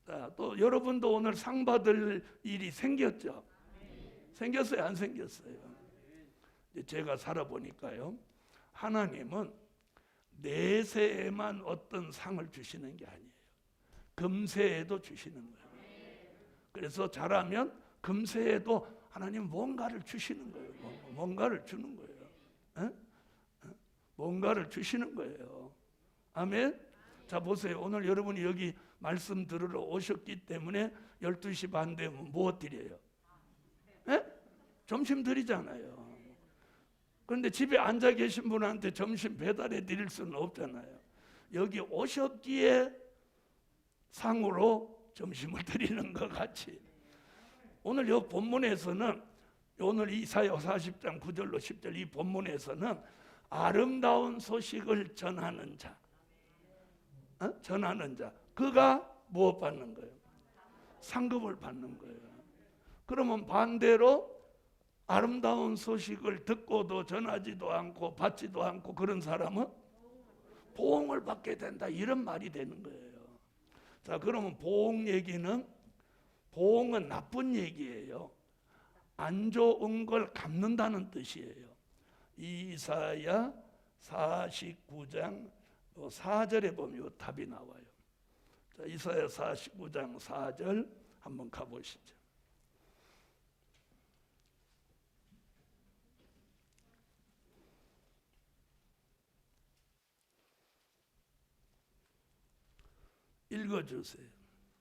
[SPEAKER 1] 자, 또 여러분도 오늘 상 받을 일이 생겼죠. 생겼어요, 안 생겼어요? 제가 살아보니까요, 하나님은 내세에만 어떤 상을 주시는 게 아니에요. 금세에도 주시는 거예요. 그래서 잘하면 금세에도 하나님 뭔가를 주시는 거예요. 뭔가를 주는 거예요. 뭔가를 주시는 거예요. 아멘. 자, 보세요. 오늘 여러분이 여기 말씀 들으러 오셨기 때문에 12시 반 되면 뭐 드려요? 점심 드리잖아요. 그런데 집에 앉아 계신 분한테 점심 배달해 드릴 수는 없잖아요. 여기 오셨기에 상으로 점심을 드리는 것 같이. 오늘 이 본문에서는 오늘 이사야 40장 9절로 10절 이 본문에서는 아름다운 소식을 전하는 자, 전하는 자, 그가 무엇 받는 거예요? 상급을 받는 거예요. 그러면 반대로 아름다운 소식을 듣고도 전하지도 않고 받지도 않고 그런 사람은 보응을 받게 된다, 이런 말이 되는 거예요. 자, 그러면 보응은 나쁜 얘기예요. 안 좋은 걸 갚는다는 뜻이에요. 이사야 49장 4절에 보면 답이 나와요. 자, 이사야 49장 4절 한번 가보시죠. 읽어주세요.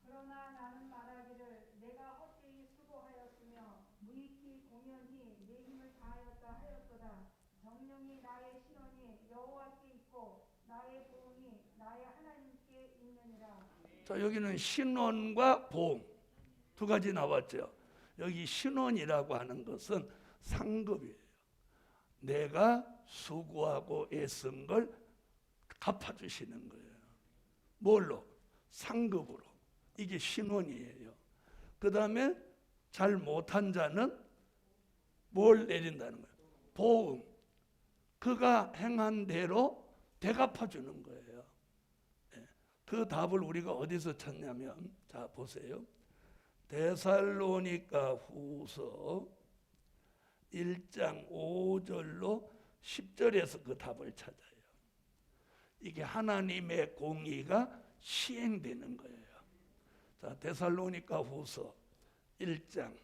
[SPEAKER 2] 그러나 나는 말하기를 내가 헛되이 수고하였으며 무익히 공연히 내 힘을 다하였다 하였도다. 정령이 나의 신원이 여호와께 있고 나의 보응이 나의 하나님께 있느니라.
[SPEAKER 1] 자, 여기는 신원과 보응 두 가지 나왔죠. 여기 신원이라고 하는 것은 상급이에요. 내가 수고하고 애쓴 걸 갚아주시는 거예요. 뭘로? 상급으로. 이게 신원이에요. 그 다음에 잘 못한 자는 뭘 내린다는 거예요? 보응. 그가 행한 대로 대갚아 주는 거예요. 그 답을 우리가 어디서 찾냐면, 자 보세요. 데살로니가 후서 1장 5절로 10절에서 그 답을 찾아요. 이게 하나님의 공의가 시행되는 거예요. 자, 데살로니가 후서 1장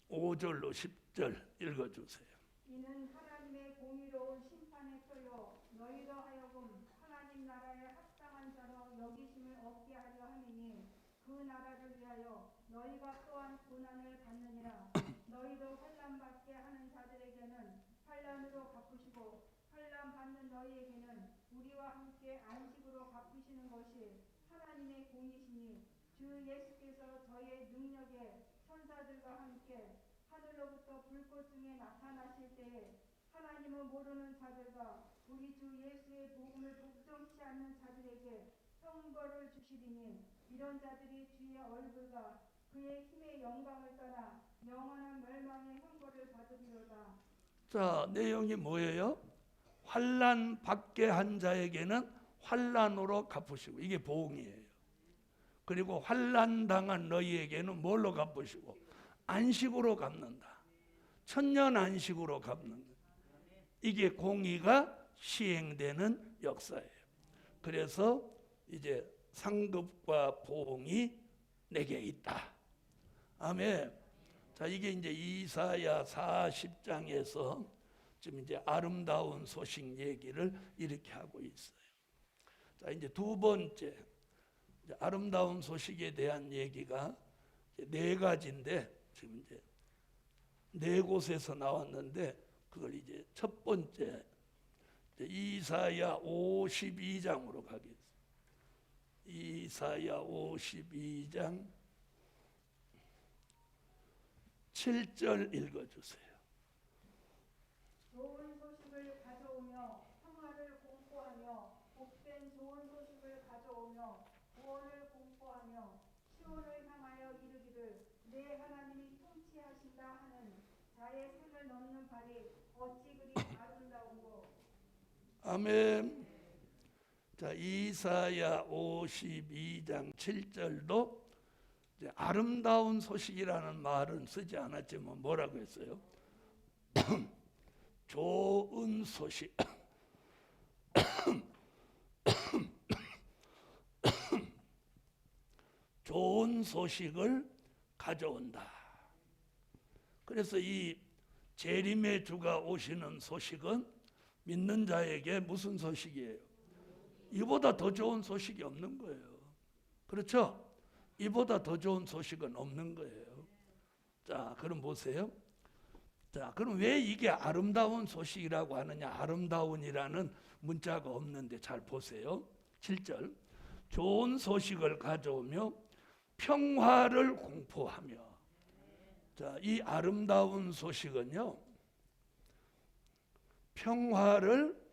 [SPEAKER 1] 5절로 10절 읽어주세요.
[SPEAKER 2] 이는 하나님의 공의로운 심판의 표요 너희로 하여금 하나님 나라에 합당한 자로 여기심을 얻게 하려 함이니 그 나라를 위하여 너희가 또한 고난을 받느니라. 너희도 환난 받게 하는 자들에게는 환난으로 갚으시고 환난 받는 너희에게는 우리와 함께 안식으로 갚으시는 것이 하나님의 공이시니 주 예수께서 저의 능력에 천사들과 함께 하늘로부터 불꽃 중에 나타나실 때에 하나님을 모르는 자들과 우리 주 예수의 복음을 복종치 않는 자들에게 형벌을 주시리니 이런 자들이 주의 얼굴과 그의 힘의 영광을 떠나 영원한 멸망의 형벌을 받으리로다.
[SPEAKER 1] 자, 내용이 뭐예요? 환난 받게 한 자에게는 환난으로 갚으시고, 이게 보응이에요. 그리고 환난 당한 너희에게는 뭘로 갚으시고? 안식으로 갚는다. 천년 안식으로 갚는다. 이게 공의가 시행되는 역사예요. 그래서 이제 상급과 보응이 내게 있다. 아멘. 자, 이게 이제 이사야 40장에서 지금 이제 아름다운 소식 얘기를 이렇게 하고 있어요. 자, 이제 두 번째, 이제 아름다운 소식에 대한 얘기가 이제 네 가지인데, 지금 이제 네 곳에서 나왔는데, 그걸 이제 첫 번째, 이제 이사야 52장으로 가겠습니다. 이사야 52장 7절 읽어주세요.
[SPEAKER 2] 좋은 소식을 가져오며 평화를 공포하며 복된 좋은 소식을 가져오며 구원을 공포하며 시온을 향하여 이르기를 내 하나님이 통치하신다 하는 자의 생을 넣는 발이 어찌 그리 아름다운고.
[SPEAKER 1] 아멘. 자, 이사야 52장 7절도 이제 아름다운 소식이라는 말은 쓰지 않았지만 뭐라고 했어요? 좋은 소식. 좋은 소식을 가져온다. 그래서 이 재림의 주가 오시는 소식은 믿는 자에게 무슨 소식이에요? 이보다 더 좋은 소식이 없는 거예요. 그렇죠? 이보다 더 좋은 소식은 없는 거예요. 자, 그럼 보세요. 자, 그럼 왜 이게 아름다운 소식이라고 하느냐? 아름다운이라는 문자가 없는데 잘 보세요. 7절. 좋은 소식을 가져오며 평화를 공포하며. 자, 이 아름다운 소식은요, 평화를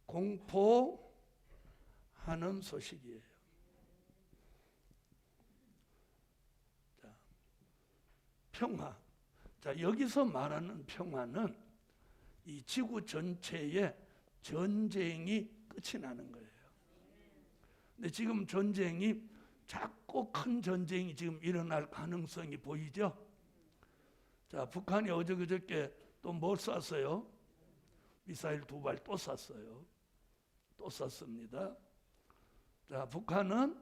[SPEAKER 1] 공포하는 소식이에요. 자, 평화. 자, 여기서 말하는 평화는 이 지구 전체의 전쟁이 끝이 나는 거예요. 근데 지금 전쟁이 자꾸 큰 전쟁이 지금 일어날 가능성이 보이죠? 자, 북한이 어저께 또 뭘 쐈어요? 미사일 2발 또 쐈어요. 또 쐈습니다. 자, 북한은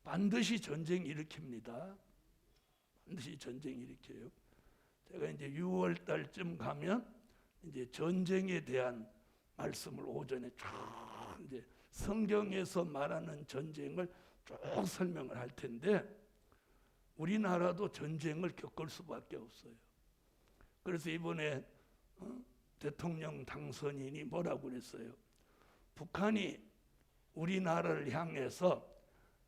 [SPEAKER 1] 반드시 전쟁 일으킵니다. 반드시 전쟁 일으켜요. 제가 이제 6월 달쯤 가면 이제 전쟁에 대한 말씀을 오전에 쭉 이제 성경에서 말하는 전쟁을 쭉 설명을 할 텐데, 우리나라도 전쟁을 겪을 수밖에 없어요. 그래서 이번에 대통령 당선인이 뭐라고 그랬어요? 북한이 우리나라를 향해서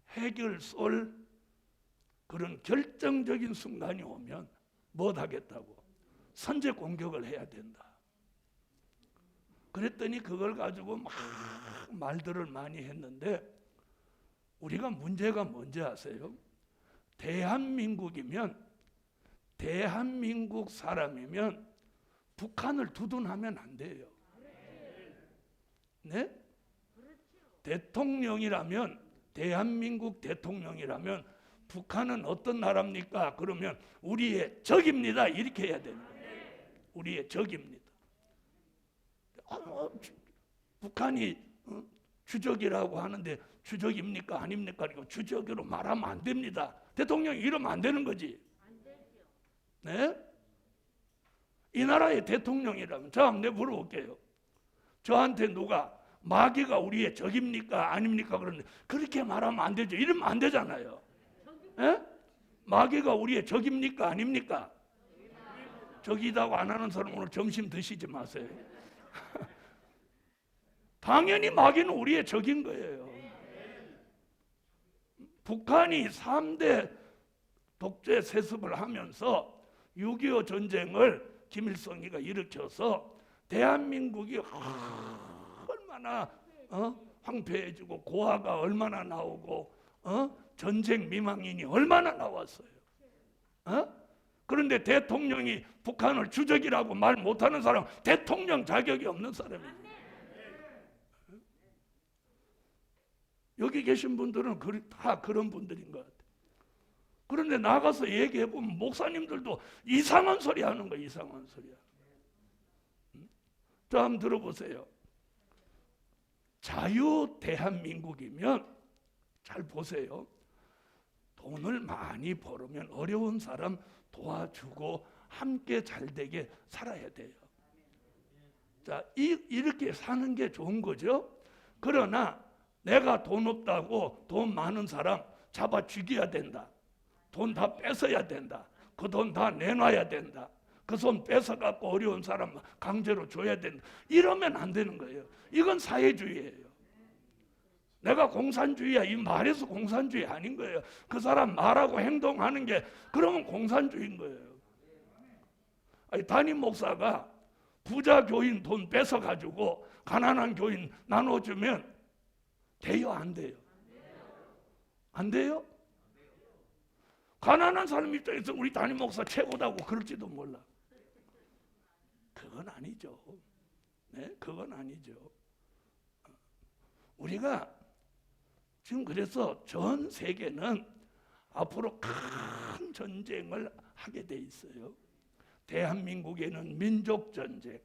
[SPEAKER 1] 핵을 쏠 그런 결정적인 순간이 오면 뭐 하겠다고? 선제 공격을 해야 된다. 그랬더니 그걸 가지고 막 말들을 많이 했는데, 우리가 문제가 뭔지 아세요? 대한민국이면, 대한민국 사람이면 북한을 두둔하면 안 돼요. 네? 대통령이라면, 대한민국 대통령이라면 북한은 어떤 나라입니까? 그러면 우리의 적입니다. 이렇게 해야 됩니다. 우리의 적입니다. 북한이 주적이라고 하는데 주적입니까? 아닙니까? 이거 주적으로 말하면 안 됩니다. 대통령이 이러면 안 되는 거지. 네? 이 나라의 대통령이라면, 저 한번 물어볼게요. 저한테 누가 마귀가 우리의 적입니까? 아닙니까? 그러는데 그렇게 말하면 안 되죠. 이러면 안 되잖아요. 예? 마귀가 우리의 적입니까? 아닙니까? 적이라고 안 하는 사람 오늘 점심 드시지 마세요. 당연히 마귀는 우리의 적인 거예요. 북한이 3대 독재 세습을 하면서 6.25 전쟁을 김일성이가 일으켜서 대한민국이 얼마나 황폐해지고 고아가 얼마나 나오고 전쟁 미망인이 얼마나 나왔어요. 그런데 대통령이 북한을 주적이라고 말 못하는 사람, 대통령 자격이 없는 사람이에요. 여기 계신 분들은 다 그런 분들인 것 같아요. 그런데 나가서 얘기해보면 목사님들도 이상한 소리 하는 거예요. 이상한 소리야. 자, 한번 들어보세요. 자유 대한민국이면, 잘 보세요. 돈을 많이 벌으면 어려운 사람 도와주고 함께 잘되게 살아야 돼요. 자, 이렇게 사는 게 좋은 거죠. 그러나 내가 돈 없다고 돈 많은 사람 잡아 죽여야 된다. 돈 다 뺏어야 된다. 그 돈 다 내놔야 된다. 그 손 뺏어갖고 어려운 사람 강제로 줘야 된다. 이러면 안 되는 거예요. 이건 사회주의예요. 내가 공산주의야 이 말에서 공산주의 아닌 거예요. 그 사람 말하고 행동하는 게 그러면 공산주의인 거예요. 아니, 담임 목사가 부자 교인 돈 뺏어가지고 가난한 교인 나눠주면 돼요? 안 돼요? 안 돼요? 가난한 사람 입장에서 우리 담임 목사 최고다고 그럴지도 몰라. 그건 아니죠. 네, 그건 아니죠. 우리가 지금 그래서 전 세계는 앞으로 큰 전쟁을 하게 돼 있어요. 대한민국에는 민족전쟁,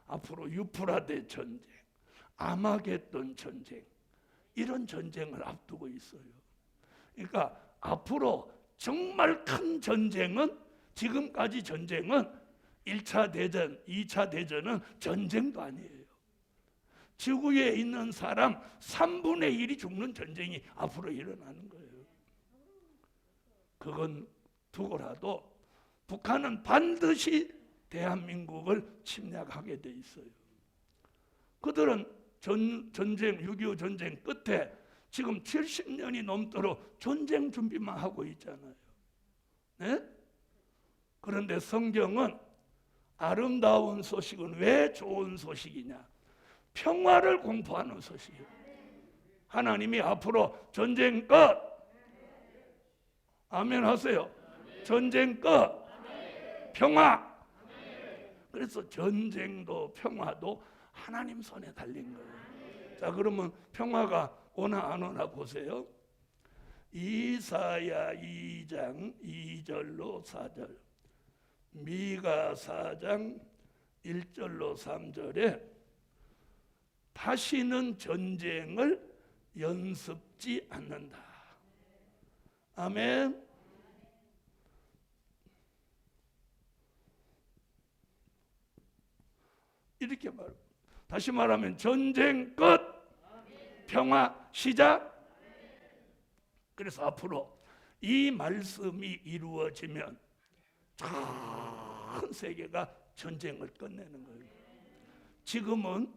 [SPEAKER 1] 앞으로 유프라데 전쟁, 아마겟돈 전쟁, 이런 전쟁을 앞두고 있어요. 그러니까 앞으로 정말 큰 전쟁은, 지금까지 전쟁은 1차 대전, 2차 대전은 전쟁도 아니에요. 지구에 있는 사람 3분의 1이 죽는 전쟁이 앞으로 일어나는 거예요. 그건 두고라도 북한은 반드시 대한민국을 침략하게 돼 있어요. 그들은 전쟁, 6.25 전쟁 끝에 지금 70년이 넘도록 전쟁 준비만 하고 있잖아요. 네? 그런데 성경은 아름다운 소식은 왜 좋은 소식이냐? 평화를 공포하는 소식이에요. 하나님이 앞으로 전쟁 끝, 아멘 하세요. 전쟁 끝, 평화. 그래서 전쟁도 평화도 하나님 손에 달린 거예요. 자, 그러면 평화가 오나 안 오나 보세요. 이사야 2장 2절로 4절, 미가 4장 1절로 3절에 다시는 전쟁을 연습지 않는다. 아멘. 이렇게 말. 다시 말하면 전쟁 끝, 평화 시작. 그래서 앞으로 이 말씀이 이루어지면 전 세계가 전쟁을 끝내는 거예요. 지금은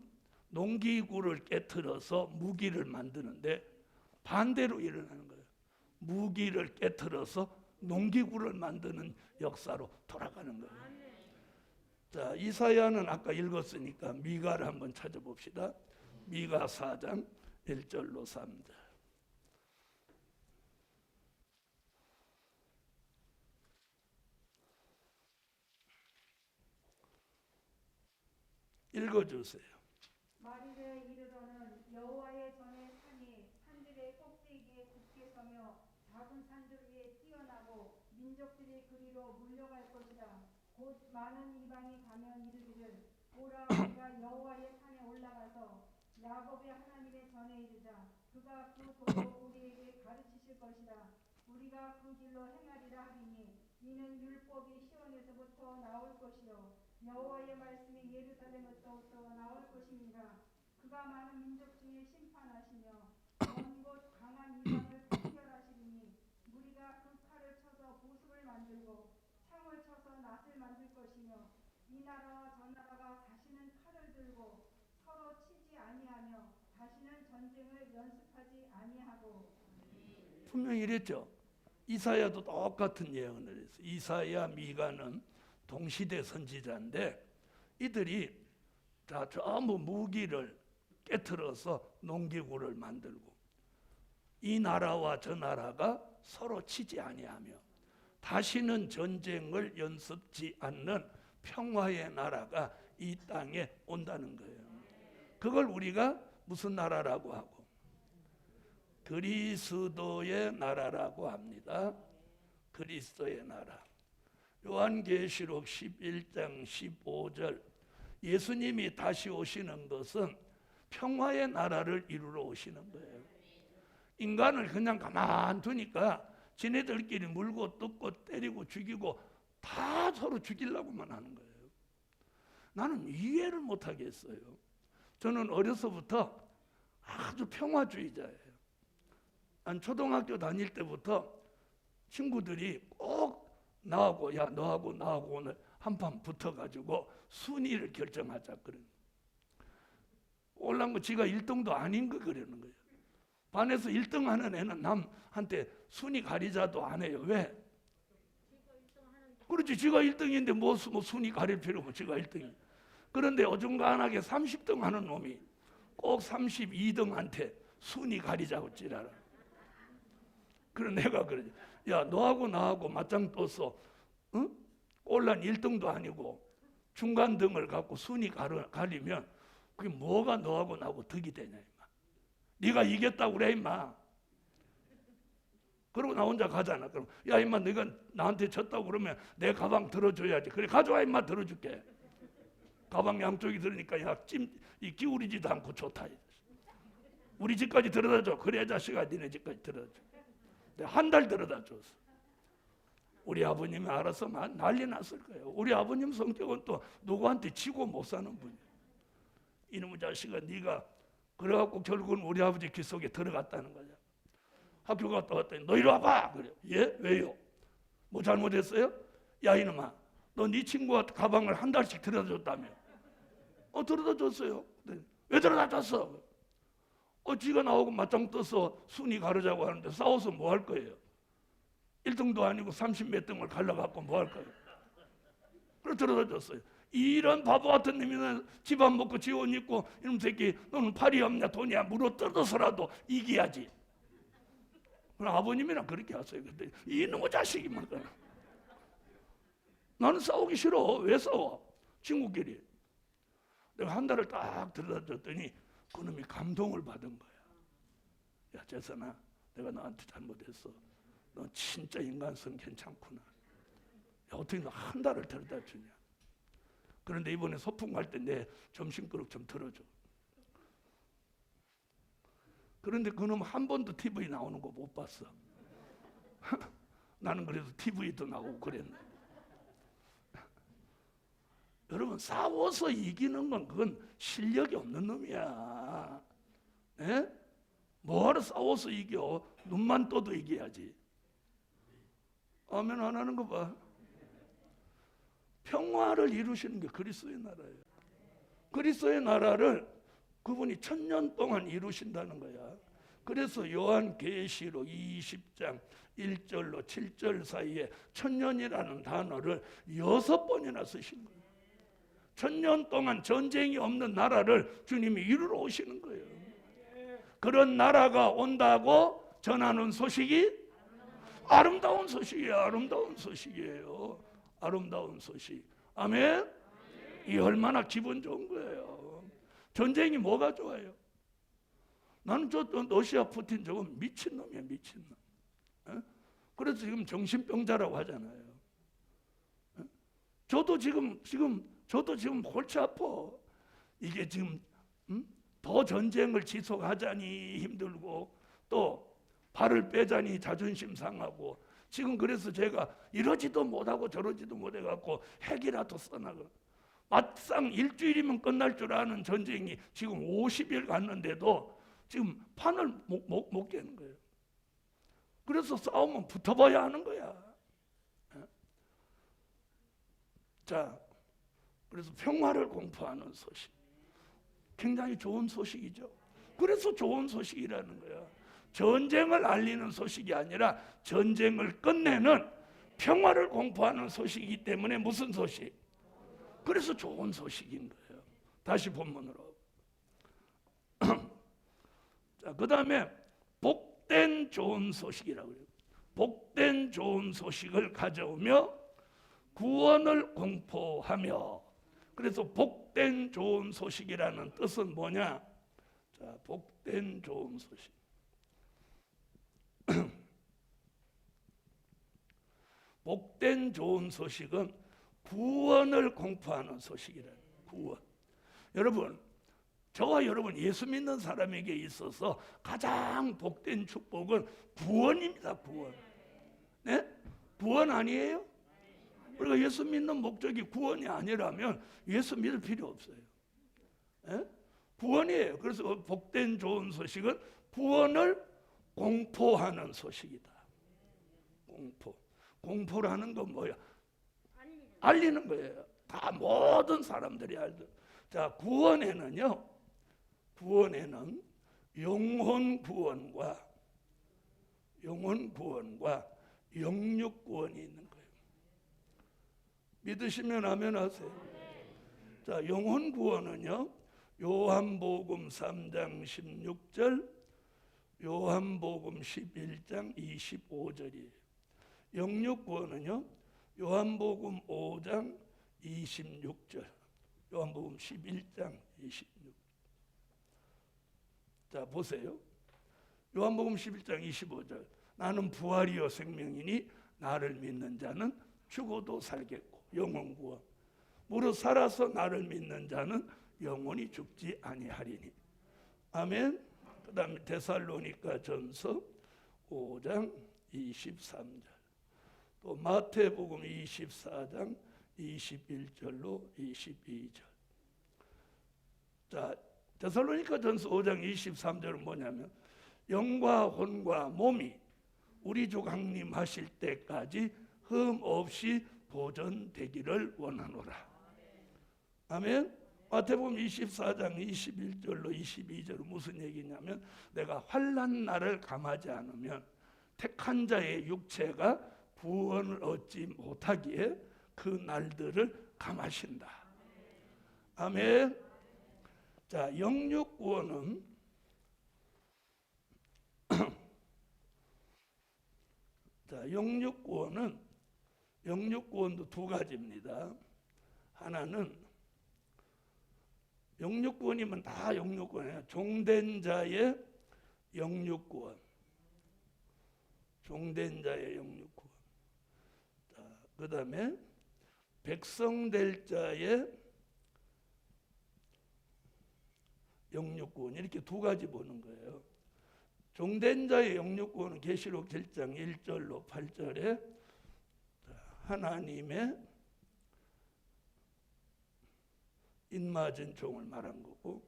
[SPEAKER 1] 농기구를 깨트려서 무기를 만드는데 반대로 일어나는 거예요. 무기를 깨트려서 농기구를 만드는 역사로 돌아가는 거예요. 자, 이사야는 아까 읽었으니까 미가를 한번 찾아봅시다. 미가 4장 1절로 3절. 읽어주세요.
[SPEAKER 2] 말일에 이르러는 여호와의 전의 산이 산들의 꼭대기에 굳게 서며 작은 산들 위에 뛰어나고 민족들이 그리로 몰려갈 것이다. 곧 많은 이방이 가면 이르기를 보라 우리가 여호와의 산에 올라가서 야곱의 하나님의 전에 이르자. 그가 그 도로 우리에게 가르치실 것이다. 우리가 그 길로 행하리라 하리니 이는 율법이 시온에서부터 나올 것이요 여호와의 말씀이 예루살렘에서부터 나올 것입니다. 그가 많은 민족 중에 심판하시며 먼 곳 강한 이방을 판결하시리니 무리가 그 칼을 쳐서 보습을 만들고 창을 쳐서 낫을 만들 것이며 이 나라와 저 나라가 다시는 칼을 들고 서로 치지 아니하며 다시는 전쟁을 연습하지 아니하고.
[SPEAKER 1] 분명히 이랬죠. 이사야도 똑같은 예언을 했어요. 이사야, 미가는 동시대 선지자인데 이들이 다 전부 무기를 깨트려서 농기구를 만들고 이 나라와 저 나라가 서로 치지 아니하며 다시는 전쟁을 연습지 않는 평화의 나라가 이 땅에 온다는 거예요. 그걸 우리가 무슨 나라라고 하고? 그리스도의 나라라고 합니다. 그리스도의 나라. 요한계시록 11장 15절 예수님이 다시 오시는 것은 평화의 나라를 이루러 오시는 거예요. 인간을 그냥 가만두니까 지네들끼리 물고 뜯고 때리고 죽이고 다 서로 죽이려고만 하는 거예요. 나는 이해를 못하겠어요. 저는 어려서부터 아주 평화주의자예요. 난 초등학교 다닐 때부터 친구들이 꼭 나하고 야 너하고 나하고 오늘 한판 붙어가지고 순위를 결정하자 그러는 올란 거 지가 1등도 아닌 거 그러는 거예요. 반에서 1등 하는 애는 남한테 순위 가리자도 안 해요. 왜? 그렇지 지가 1등인데 뭐 순위 가릴 필요 없고 지가 1등이. 그런데 어중간하게 30등 하는 놈이 꼭 32등한테 순위 가리자고 찌라라. 그래 내가 그러지. 야 너하고 나하고 맞짱 떴어. 응? 올란 1등도 아니고 중간 등을 갖고 순위 가리면 그게 뭐가 너하고 나하고 덕이 되냐 임마. 네가 이겼다고 그래 임마. 그러고 나 혼자 가잖아. 그럼 야 임마 네가 나한테 졌다고 그러면 내 가방 들어줘야지. 그래 가져와 임마 들어줄게. 가방 양쪽이 들으니까 야 이 기울이지도 않고 좋다. 우리 집까지 들어다 줘. 그래야 자식아 니네 집까지 들어다 줘. 내가 한 달 들어다 줬어. 우리 아버님이 알아서 난리 났을 거예요. 우리 아버님 성격은 또 누구한테 지고 못 사는 분이에요. 이놈의 자식아 네가 그래갖고 결국은 우리 아버지 귀 속에 들어갔다는 거죠. 학교 갔다 왔더니 너 이리 와봐. 그래. 예? 왜요? 뭐 잘못했어요? 야 이놈아 너 네 친구한테 가방을 한 달씩 들어다 줬다며. 들어다 줬어요. 왜 들어다 줬어? 지가 나오고 맞짱 떠서 순위 가르자고 하는데 싸워서 뭐 할 거예요? 1등도 아니고 30몇 등을 갈라갖고 뭐 할 거예요? 그래 들어다 줬어요. 이런 바보 같은 놈이는 집 안 먹고 지 옷 입고 이놈 새끼 너는 팔이 없냐 돈이야 물어 뜯어서라도 이겨야지. 그럼 아버님이랑 그렇게 하세요. 근데 이놈의 자식이만 나는 싸우기 싫어. 왜 싸워? 친구끼리. 내가 한 달을 딱 들어다 줬더니 그놈이 감동을 받은 거야. 야 재선아 내가 너한테 잘못했어. 너 진짜 인간성 괜찮구나. 야 어떻게 너 한 달을 데려다 주냐. 그런데 이번에 소풍 갈 때 내 점심그릇 좀 들어줘. 그런데 그놈 한 번도 TV 나오는 거 못 봤어. 나는 그래도 TV도 나오고 그랬네. 여러분 싸워서 이기는 건 그건 실력이 없는 놈이야. 예? 뭐하러 싸워서 이겨? 눈만 떠도 이겨야지. 아멘 안 하는 거 봐. 평화를 이루시는 게 그리스도의 나라예요. 그리스도의 나라를 그분이 1000년 동안 이루신다는 거야. 그래서 요한계시록 20장 1절로 7절 사이에 1000년이라는 단어를 6번이나 쓰신 거예요. 1000년 동안 전쟁이 없는 나라를 주님이 이루러 오시는 거예요. 그런 나라가 온다고 전하는 소식이 아름다운 소식이에요. 아름다운 소식이에요. 아름다운 소식. 아멘. 이 얼마나 기분 좋은 거예요. 전쟁이 뭐가 좋아요? 나는 저 러시아 푸틴 저거 미친놈이야, 미친놈. 그래서 지금 정신병자라고 하잖아요. 저도 지금 골치 아파. 이게 지금 더 전쟁을 지속하자니 힘들고 또 발을 빼자니 자존심 상하고 지금 그래서 제가 이러지도 못하고 저러지도 못해갖고 핵이라도 써나가. 막상 일주일이면 끝날 줄 아는 전쟁이 지금 50일 갔는데도 지금 판을 못 깨는 거예요. 그래서 싸우면 붙어봐야 하는 거야. 자, 그래서 평화를 공포하는 소식. 굉장히 좋은 소식이죠. 그래서 좋은 소식이라는 거야. 전쟁을 알리는 소식이 아니라 전쟁을 끝내는 평화를 공포하는 소식이기 때문에 무슨 소식? 그래서 좋은 소식인 거예요. 다시 본문으로. 자, 그 다음에 복된 좋은 소식이라고 해요. 복된 좋은 소식을 가져오며 구원을 공포하며. 그래서 복된 좋은 소식이라는 뜻은 뭐냐? 자, 복된 좋은 소식. 복된 좋은 소식은 구원을 공포하는 소식이라는 구원. 여러분, 저와 여러분 예수 믿는 사람에게 있어서 가장 복된 축복은 구원입니다. 구원. 네? 구원 아니에요? 우리가 예수 믿는 목적이 구원이 아니라면 예수 믿을 필요 없어요. 네? 구원이에요. 그래서 복된 좋은 소식은 구원을 공포하는 소식이다. 공포. 공포라는 건 뭐야? 알리는 거예요. 다 모든 사람들이 알죠. 자, 구원에는 영혼 구원과 영육 구원이 있는 거예요. 믿으시면 아멘 하세요. 자, 영혼 구원은요, 요한복음 3장 16절, 요한복음 11장 25절이에요. 영육 구원은요, 요한복음 5장 26절, 요한복음 11장 26절. 자, 보세요. 요한복음 11장 25절. 나는 부활이요 생명이니 나를 믿는 자는 죽어도 살겠고. 영혼 구원. 무릇 살아서 나를 믿는 자는 영원히 죽지 아니하리니. 아멘. 그 다음에 데살로니가 전서 5장 23절. 또 마태복음 24장 21절로 22절. 자, 데살로니가 전서 5장 23절은 뭐냐면 영과 혼과 몸이 우리 주 강림하실 때까지 흠 없이 보존되기를 원하노라. 아멘. 마태복음 24장 21절로 22절은 무슨 얘기냐면 내가 환난 날을 감하지 않으면 택한 자의 육체가 구원을 얻지 못하기에 그 날들을 감하신다. 아멘. 자, 영육 구원은 자, 영육 구원도 두 가지입니다. 하나는 영육 구원이면 다 영육 구원이에요. 종된 자의 영육 구원. 종된 자의 영육 구원. 자, 그다음에 백성 될 자의 영육 구원. 이렇게 두 가지 보는 거예요. 종된 자의 영육 구원은 계시록 7장 1절로 8절에 하나님의 인맞은 종을 말한 거고,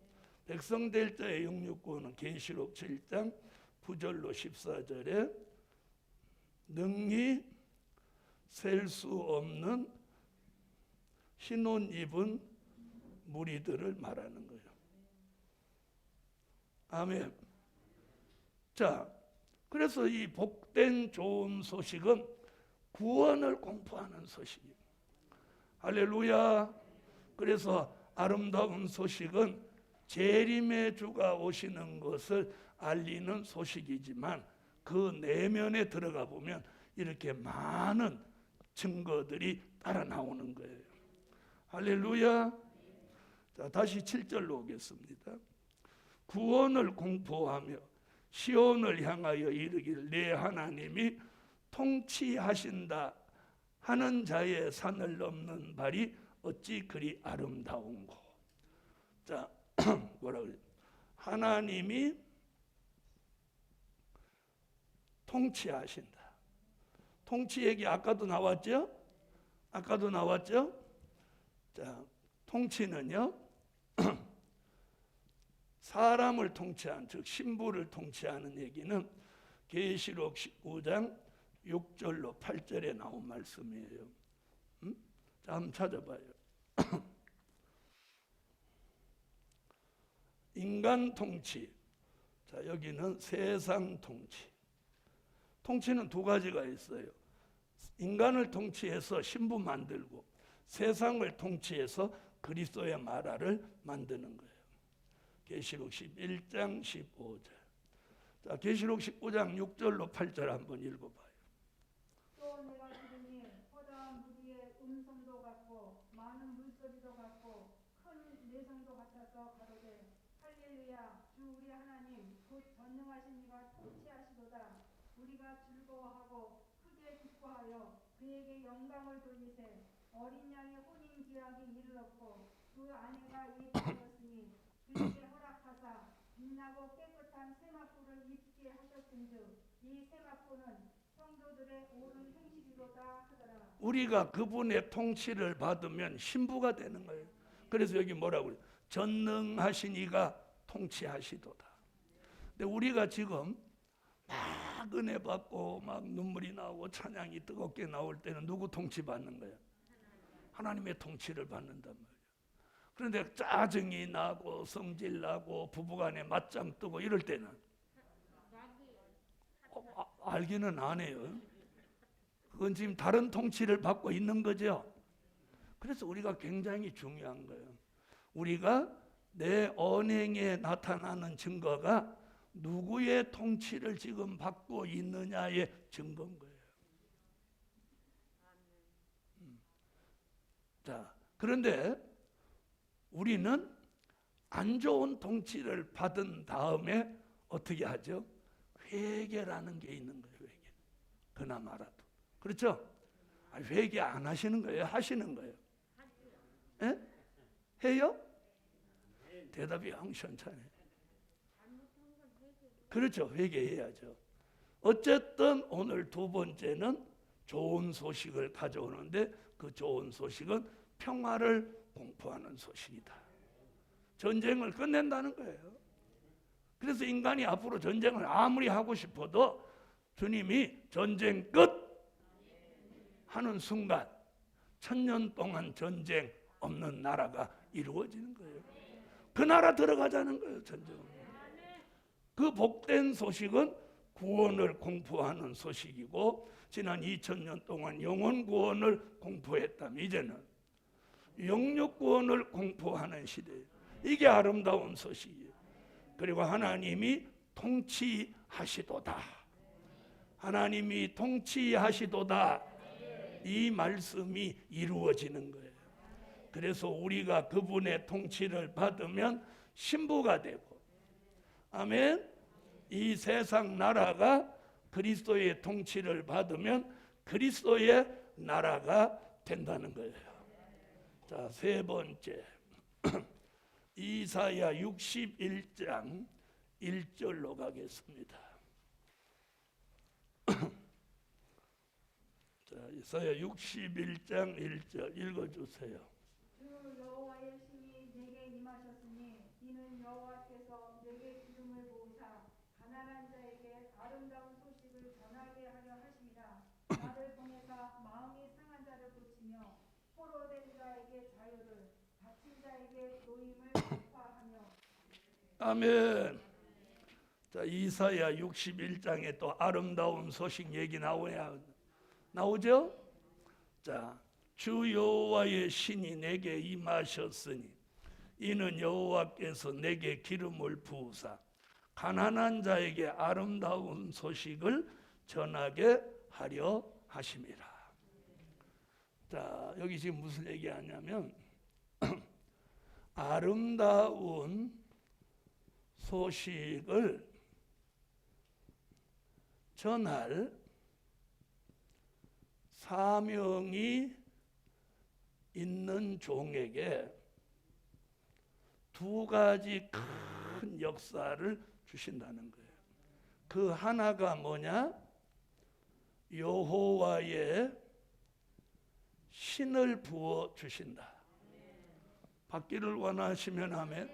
[SPEAKER 1] 백성 될 자의 영육 구원은 계시록 7장 9절로 14절에 능히 셀 수 없는 흰 옷 입은 무리들을 말하는 거예요. 아멘. 자, 그래서 이 복된 좋은 소식은 구원을 공포하는 소식이에요. 할렐루야. 그래서 아름다운 소식은 재림의 주가 오시는 것을 알리는 소식이지만 그 내면에 들어가 보면 이렇게 많은 증거들이 따라 나오는 거예요. 할렐루야. 자, 다시 7절로 오겠습니다. 구원을 공포하며 시온을 향하여 이르기를 내 하나님이 통치하신다 하는 자의 산을 넘는 발이 어찌 그리 아름다운고. 자, 뭐라 그래요? 하나님이 통치하신다. 통치 얘기 아까도 나왔죠? 자, 통치는요, 사람을 통치한, 즉 신부를 통치하는 얘기는 계시록 19장 6절로 8절에 나온 말씀이에요. 자, 한번 찾아봐요. 인간 통치. 자, 여기는 세상 통치. 통치는 두 가지가 있어요. 인간을 통치해서 신부 만들고 세상을 통치해서 그리스도의 나라를 만드는 거예요. 계시록 11장 15절. 자, 계시록 19장 6절로 8절 한번 읽어봐요.
[SPEAKER 2] 또 내가 들으니 허다한 무리의 음성도 같고 많은 물소리도 같고 큰 내성도 같아서 가로되 할렐루야 주 우리 하나님 곧 전능하신 이가 통치하시도다. 우리가 즐거워하고 크게 기뻐하여 그에게 영광을 돌리세. 어린 양의 혼인 기약이 이르렀고 그 아내가 예비되었으니 그에게 허락하사 빛나고 깨끗한 세마포를 입게 하셨은즉 이 세마포는 성도들의 옳은 행실이로다 하더라.
[SPEAKER 1] 우리가 그분의 통치를 받으면 신부가 되는 거예요. 그래서 여기 뭐라고 그래요? 전능하신 이가 통치하시도다. 근데 우리가 지금 막 은혜 받고 막 눈물이 나오고 찬양이 뜨겁게 나올 때는 누구 통치 받는 거야? 하나님의 통치를 받는단 말이야. 그런데 짜증이 나고 성질 나고 부부간에 맞짱 뜨고 이럴 때는 알기는 안 해요. 그건 지금 다른 통치를 받고 있는 거죠. 그래서 우리가 굉장히 중요한 거예요. 우리가 내 언행에 나타나는 증거가 누구의 통치를 지금 받고 있느냐의 증거인 거예요. 자, 그런데 우리는 안 좋은 통치를 받은 다음에 어떻게 하죠? 회개라는 게 있는 거예요. 회개. 그나마라도. 그렇죠? 회개 안 하시는 거예요? 하시는 거예요? 예? 해요? 대답이 항시원찮아요. 그렇죠. 회개해야죠. 어쨌든 오늘 두 번째는 좋은 소식을 가져오는데 그 좋은 소식은 평화를 공포하는 소식이다. 전쟁을 끝낸다는 거예요. 그래서 인간이 앞으로 전쟁을 아무리 하고 싶어도 주님이 전쟁 끝 하는 순간 1000년 동안 전쟁 없는 나라가 이루어지는 거예요. 그 나라 들어가자는 거예요. 전쟁. 그 복된 소식은 구원을 공포하는 소식이고 지난 2000년 동안 영혼 구원을 공포했다면 이제는 영육 구원을 공포하는 시대예요. 이게 아름다운 소식이에요. 그리고 하나님이 통치하시도다. 하나님이 통치하시도다. 이 말씀이 이루어지는 거예요. 그래서 우리가 그분의 통치를 받으면 신부가 되고 아멘. 이 세상 나라가 그리스도의 통치를 받으면 그리스도의 나라가 된다는 거예요. 자, 세 번째. 이사야 61장 1절로 가겠습니다. 자, 이사야 61장 1절 읽어주세요.
[SPEAKER 2] 주 여호와의 신이 내게 임하셨으니 이는 여호와께서 내게 기름을 부으사 가난한 자에게 아름다운 소식을 전하게 하려 하심이라. 나를 보내사 마음이 상한 자를 고치며 포로된 자에게 자유를 갇힌 자에게 노임을 선포하며.
[SPEAKER 1] 아멘. 자, 이사야 61장에 또 아름다운 소식 얘기 나오죠? 자, 주 여호와의 신이 내게 임하셨으니 이는 여호와께서 내게 기름을 부으사 가난한 자에게 아름다운 소식을 전하게 하려 하심이라. 자, 여기 지금 무슨 얘기하냐면 아름다운 소식을 전할 사명이 있는 종에게 두 가지 큰 역사를 주신다는 거예요. 그 하나가 뭐냐? 여호와의 신을 부어 주신다. 받기를 원하시면 아멘.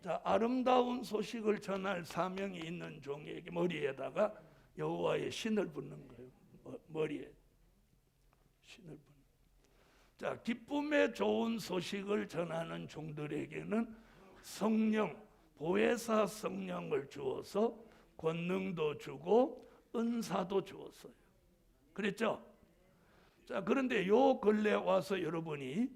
[SPEAKER 1] 자, 아름다운 소식을 전할 사명이 있는 종에게 머리에다가 여호와의 신을 붓는 거예요. 머리에 신을 붓는. 자, 기쁨의 좋은 소식을 전하는 종들에게는 성령, 보혜사 성령을 주어서 권능도 주고 은사도 주었어요. 그랬죠? 자, 그런데 요 근래 와서 여러분이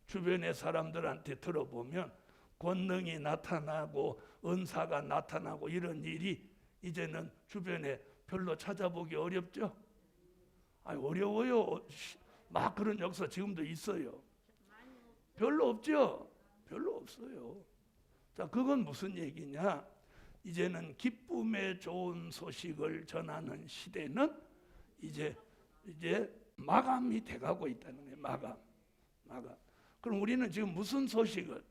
[SPEAKER 1] 주변의 사람들한테 들어보면 권능이 나타나고 은사가 나타나고 이런 일이 이제는 주변에 별로 찾아보기 어렵죠? 어려워요. 막 그런 역사 지금도 있어요. 별로 없죠? 별로 없어요. 자, 그건 무슨 얘기냐? 이제는 기쁨의 좋은 소식을 전하는 시대는 이제 마감이 돼가고 있다는 거예요. 마감. 그럼 우리는 지금 무슨 소식을?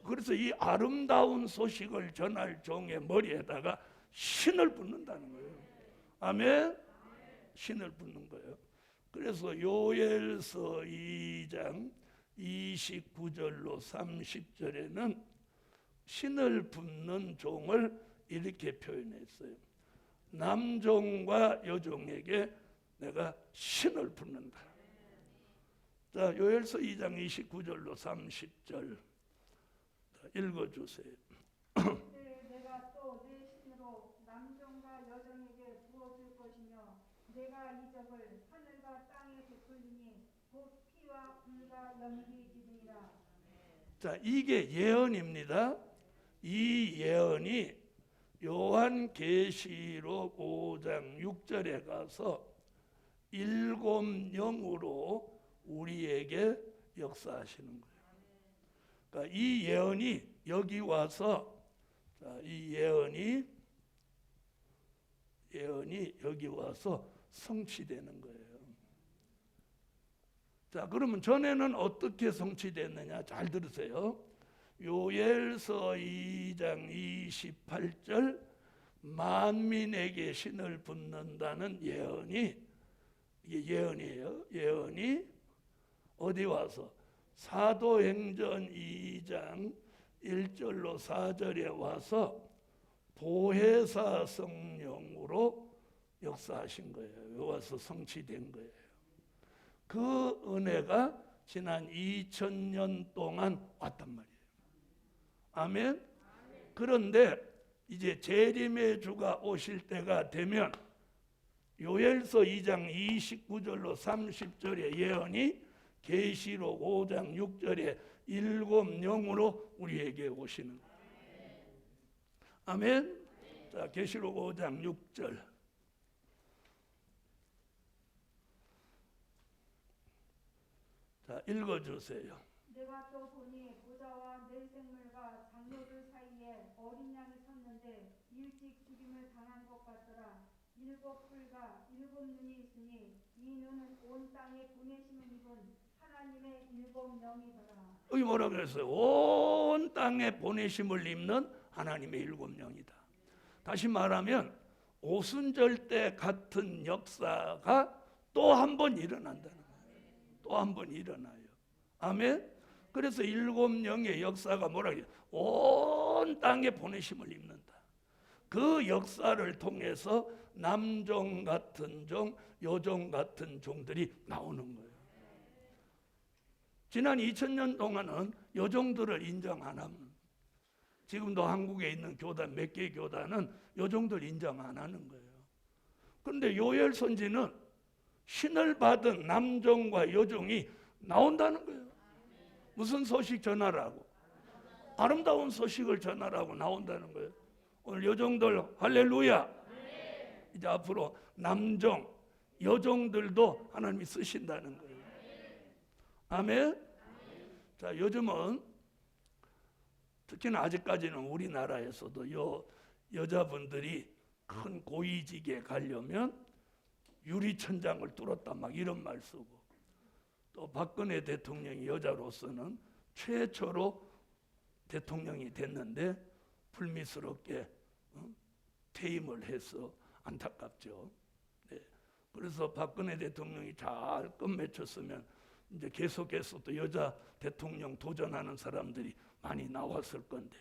[SPEAKER 1] 그래서 이 아름다운 소식을 전할 종의 머리에다가 신을 붓는다는 거예요. 아멘? 신을 붓는 거예요. 그래서 요엘서 2장 29절로 30절에는 신을 붓는 종을 이렇게 표현했어요. 남종과 여종에게 내가 신을 붓는다. 자, 요엘서 2장 29절로 30절 읽어주세요.
[SPEAKER 2] 내가 또 내 신으로 남종과 여종에게 부어줄 것이며 내가 이 적을 하늘과 땅에 베풀리니 곧 피와 불과 연기이니라.
[SPEAKER 1] 자, 이게 예언입니다. 이 예언이 요한계시록 5장 6절에 가서 7영으로 우리에게 역사하시는 거예요. 그러니까 이 예언이 여기 와서, 이 예언이 여기 와서 성취되는 거예요. 자, 그러면 전에는 어떻게 성취됐느냐? 잘 들으세요. 요엘서 2장 28절 만민에게 신을 붓는다는 예언이, 이게 예언이에요. 예언이 어디 와서 사도행전 2장 1절로 4절에 와서 보혜사 성령으로 역사하신 거예요. 와서 성취된 거예요. 그 은혜가 지난 2000년 동안 왔단 말이에요. 아멘? 그런데 이제 재림의 주가 오실 때가 되면 요엘서 2장 29절로 30절의 예언이 계시록 5장 6절에 7영으로 우리에게 오시는 거예요. 아멘? 자, 계시록 5장 6절. 자, 읽어주세요.
[SPEAKER 2] 내가 또 보니 보좌와 내 생물과 장로들 사이에 어린 양이 섰는데 일찍 죽임을 당한 것 같더라. 7 뿔과 7 눈이 있으니 이 눈은 온 땅에 보내심을 입은 하나님의 7영이더라.
[SPEAKER 1] 여기 뭐라 그랬어요? 온 땅에 보내심을 입는 하나님의 7영이다. 다시 말하면 오순절 때 같은 역사가 또 한 번 일어난다는 거예요. 또 한 번 일어나요. 아멘? 그래서 7영의 역사가 뭐라 그래요? 온 땅에 보내심을 입는다. 그 역사를 통해서 남종 같은 종, 여종 같은 종들이 나오는 거예요. 지난 2000년 동안은 여종들을 인정 안 합니다. 지금도 한국에 있는 교단, 몇 개 교단은 여종들 인정 안 하는 거예요. 그런데 요엘 선지는 신을 받은 남종과 여종이 나온다는 거예요. 무슨 소식 전하라고? 아름다운 소식을 전하라고 나온다는 거예요. 오늘 여종들 할렐루야. 이제 앞으로 남종, 여종들도 하나님이 쓰신다는 거예요. 아멘. 자, 요즘은 특히나 아직까지는 우리나라에서도 여자분들이 큰 고위직에 가려면 유리천장을 뚫었다 막 이런 말 쓰고, 또 박근혜 대통령이 여자로서는 최초로 대통령이 됐는데 불미스럽게 퇴임을 해서 안타깝죠. 네. 그래서 박근혜 대통령이 잘 끝맺혔으면 이제 계속해서 또 여자 대통령 도전하는 사람들이 많이 나왔을 건데,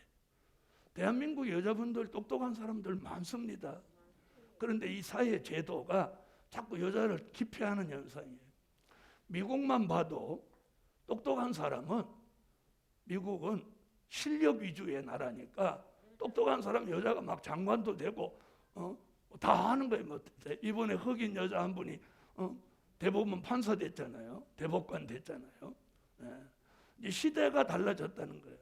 [SPEAKER 1] 대한민국 여자분들 똑똑한 사람들 많습니다. 그런데 이 사회 제도가 자꾸 여자를 기피하는 현상이에요. 미국만 봐도 똑똑한 사람은, 미국은 실력 위주의 나라니까 똑똑한 사람 여자가 막 장관도 되고 다 하는 거예요. 뭐 이번에 흑인 여자 한 분이 대법원 판사 됐잖아요. 대법관 됐잖아요. 네. 이제 시대가 달라졌다는 거예요.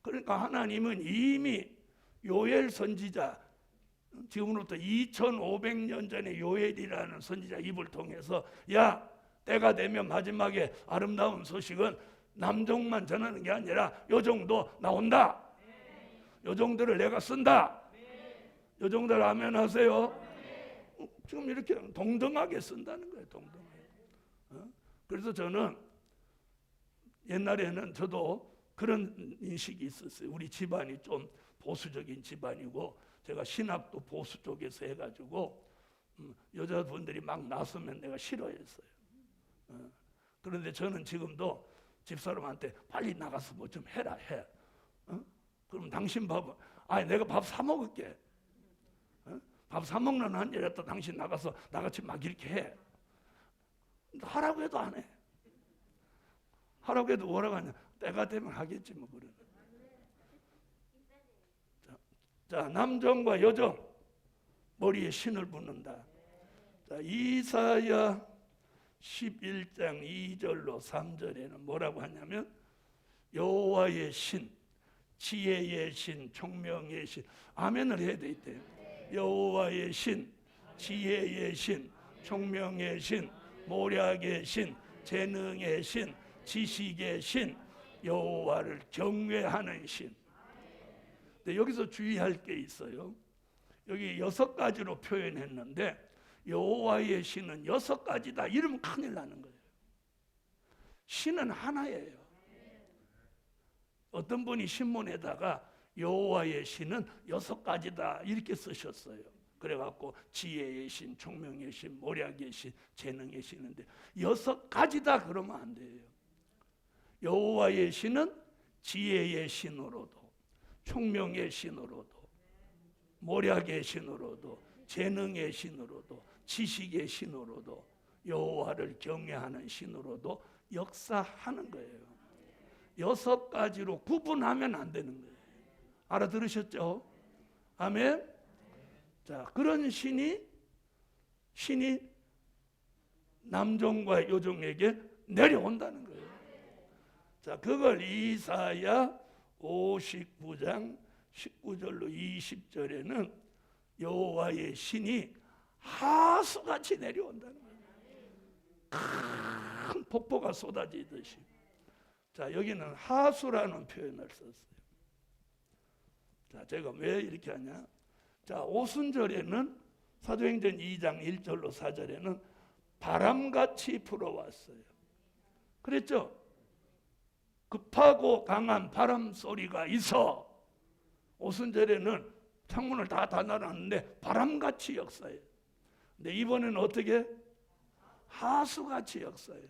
[SPEAKER 1] 그러니까 하나님은 이미 요엘 선지자, 지금으로부터 2500년 전에 요엘이라는 선지자 입을 통해서, 야, 때가 되면 마지막에 아름다운 소식은 남종만 전하는 게 아니라 요정도 나온다. 요정들을 내가 쓴다. 요정들 아멘 하세요. 지금 이렇게 동등하게 쓴다는 거예요. 동등하게. 그래서 저는 옛날에는 저도 그런 인식이 있었어요. 우리 집안이 좀 보수적인 집안이고, 제가 신학도 보수 쪽에서 해가지고 여자분들이 막 나서면 내가 싫어했어요. 그런데 저는 지금도 집사람한테 빨리 나가서 뭐 좀 해라 해. 그럼 당신 밥은, 아니 내가 밥 사 먹을게. 밥 사 먹는 한이라도 당신 나가서 나같이 막 이렇게 해. 하라고 해도 안 해. 하라고 해도 뭐라고 하냐. 때가 되면 하겠지 뭐. 그래. 자, 남정과 여정 머리에 신을 붙는다. 자, 이사야 11장 2절로 3절에는 뭐라고 하냐면, 여호와의 신, 지혜의 신, 총명의 신, 아멘을 해야 돼 있대요. 여호와의 신, 지혜의 신, 총명의 신, 모략의 신, 재능의 신, 지식의 신, 여호와를 경외하는 신. 근데 여기서 주의할 게 있어요. 여기 6가지로 표현했는데 여호와의 신은 6가지다 이러면 큰일 나는 거예요. 신은 하나예요. 어떤 분이 신문에다가 여호와의 신은 6가지다 이렇게 쓰셨어요. 그래갖고 지혜의 신, 총명의 신, 모략의 신, 재능의 신인데 6가지다 그러면 안 돼요. 여호와의 신은 지혜의 신으로도, 총명의 신으로도, 모략의 신으로도, 재능의 신으로도, 지식의 신으로도, 여호와를 경외하는 신으로도 역사하는 거예요. 6가지로 구분하면 안 되는 거예요. 알아들으셨죠? 아멘. 자, 그런 신이 남종과 여종에게 내려온다는 거예요. 자, 그걸 이사야 59장 19절로 20절에는 여호와의 신이 하수같이 내려온다는 거예요. 큰 폭포가 쏟아지듯이. 자, 여기는 하수라는 표현을 썼어요. 자, 제가 왜 이렇게 하냐? 자, 오순절에는 사도행전 2장 1절로 4절에는 바람같이 불어왔어요. 그랬죠? 급하고 강한 바람 소리가 있어. 오순절에는 창문을 다 닫아놨는데 바람같이 역사해요. 근데 이번에는 어떻게? 하수같이 역사해요.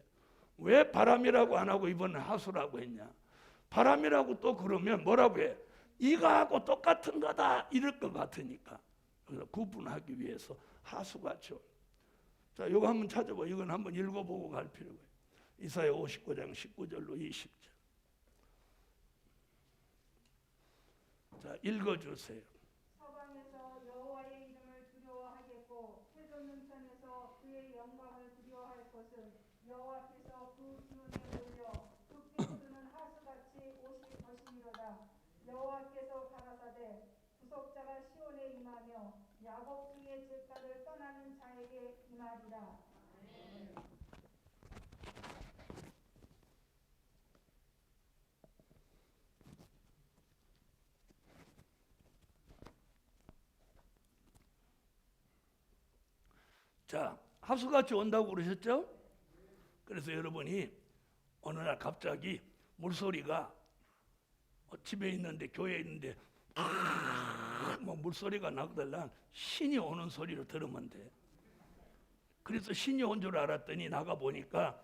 [SPEAKER 1] 왜 바람이라고 안 하고 이번에 하수라고 했냐? 바람이라고 또 그러면 뭐라고 해? 이거하고 똑같은 거다 이럴 것 같으니까. 그래서 구분하기 위해서 하수같이. 자, 이거 한번 찾아봐. 이건 한번 읽어보고 갈 필요가 있어요. 이사야 59장 19절로 20절. 자, 읽어주세요.
[SPEAKER 2] 서방에서 여호와의 이름을 두려워하겠고 해돋는 편에서 그의 영광을 두려워할 것은 여호와께서 그 기운에 올려 흙에 흐르는 하수같이 오실 것이니로다. 여호와께서 가라사대 구속자가 시온에 임하며 야곱 중에 죄가를 떠나는 자에게 임하리라.
[SPEAKER 1] 자, 하수같이 온다고 그러셨죠? 그래서 여러분이 어느 날 갑자기 물소리가 집에 있는데 교회에 있는데 뭐 물소리가 나거든. 신이 오는 소리로 들으면 돼. 그래서 신이 온 줄 알았더니 나가 보니까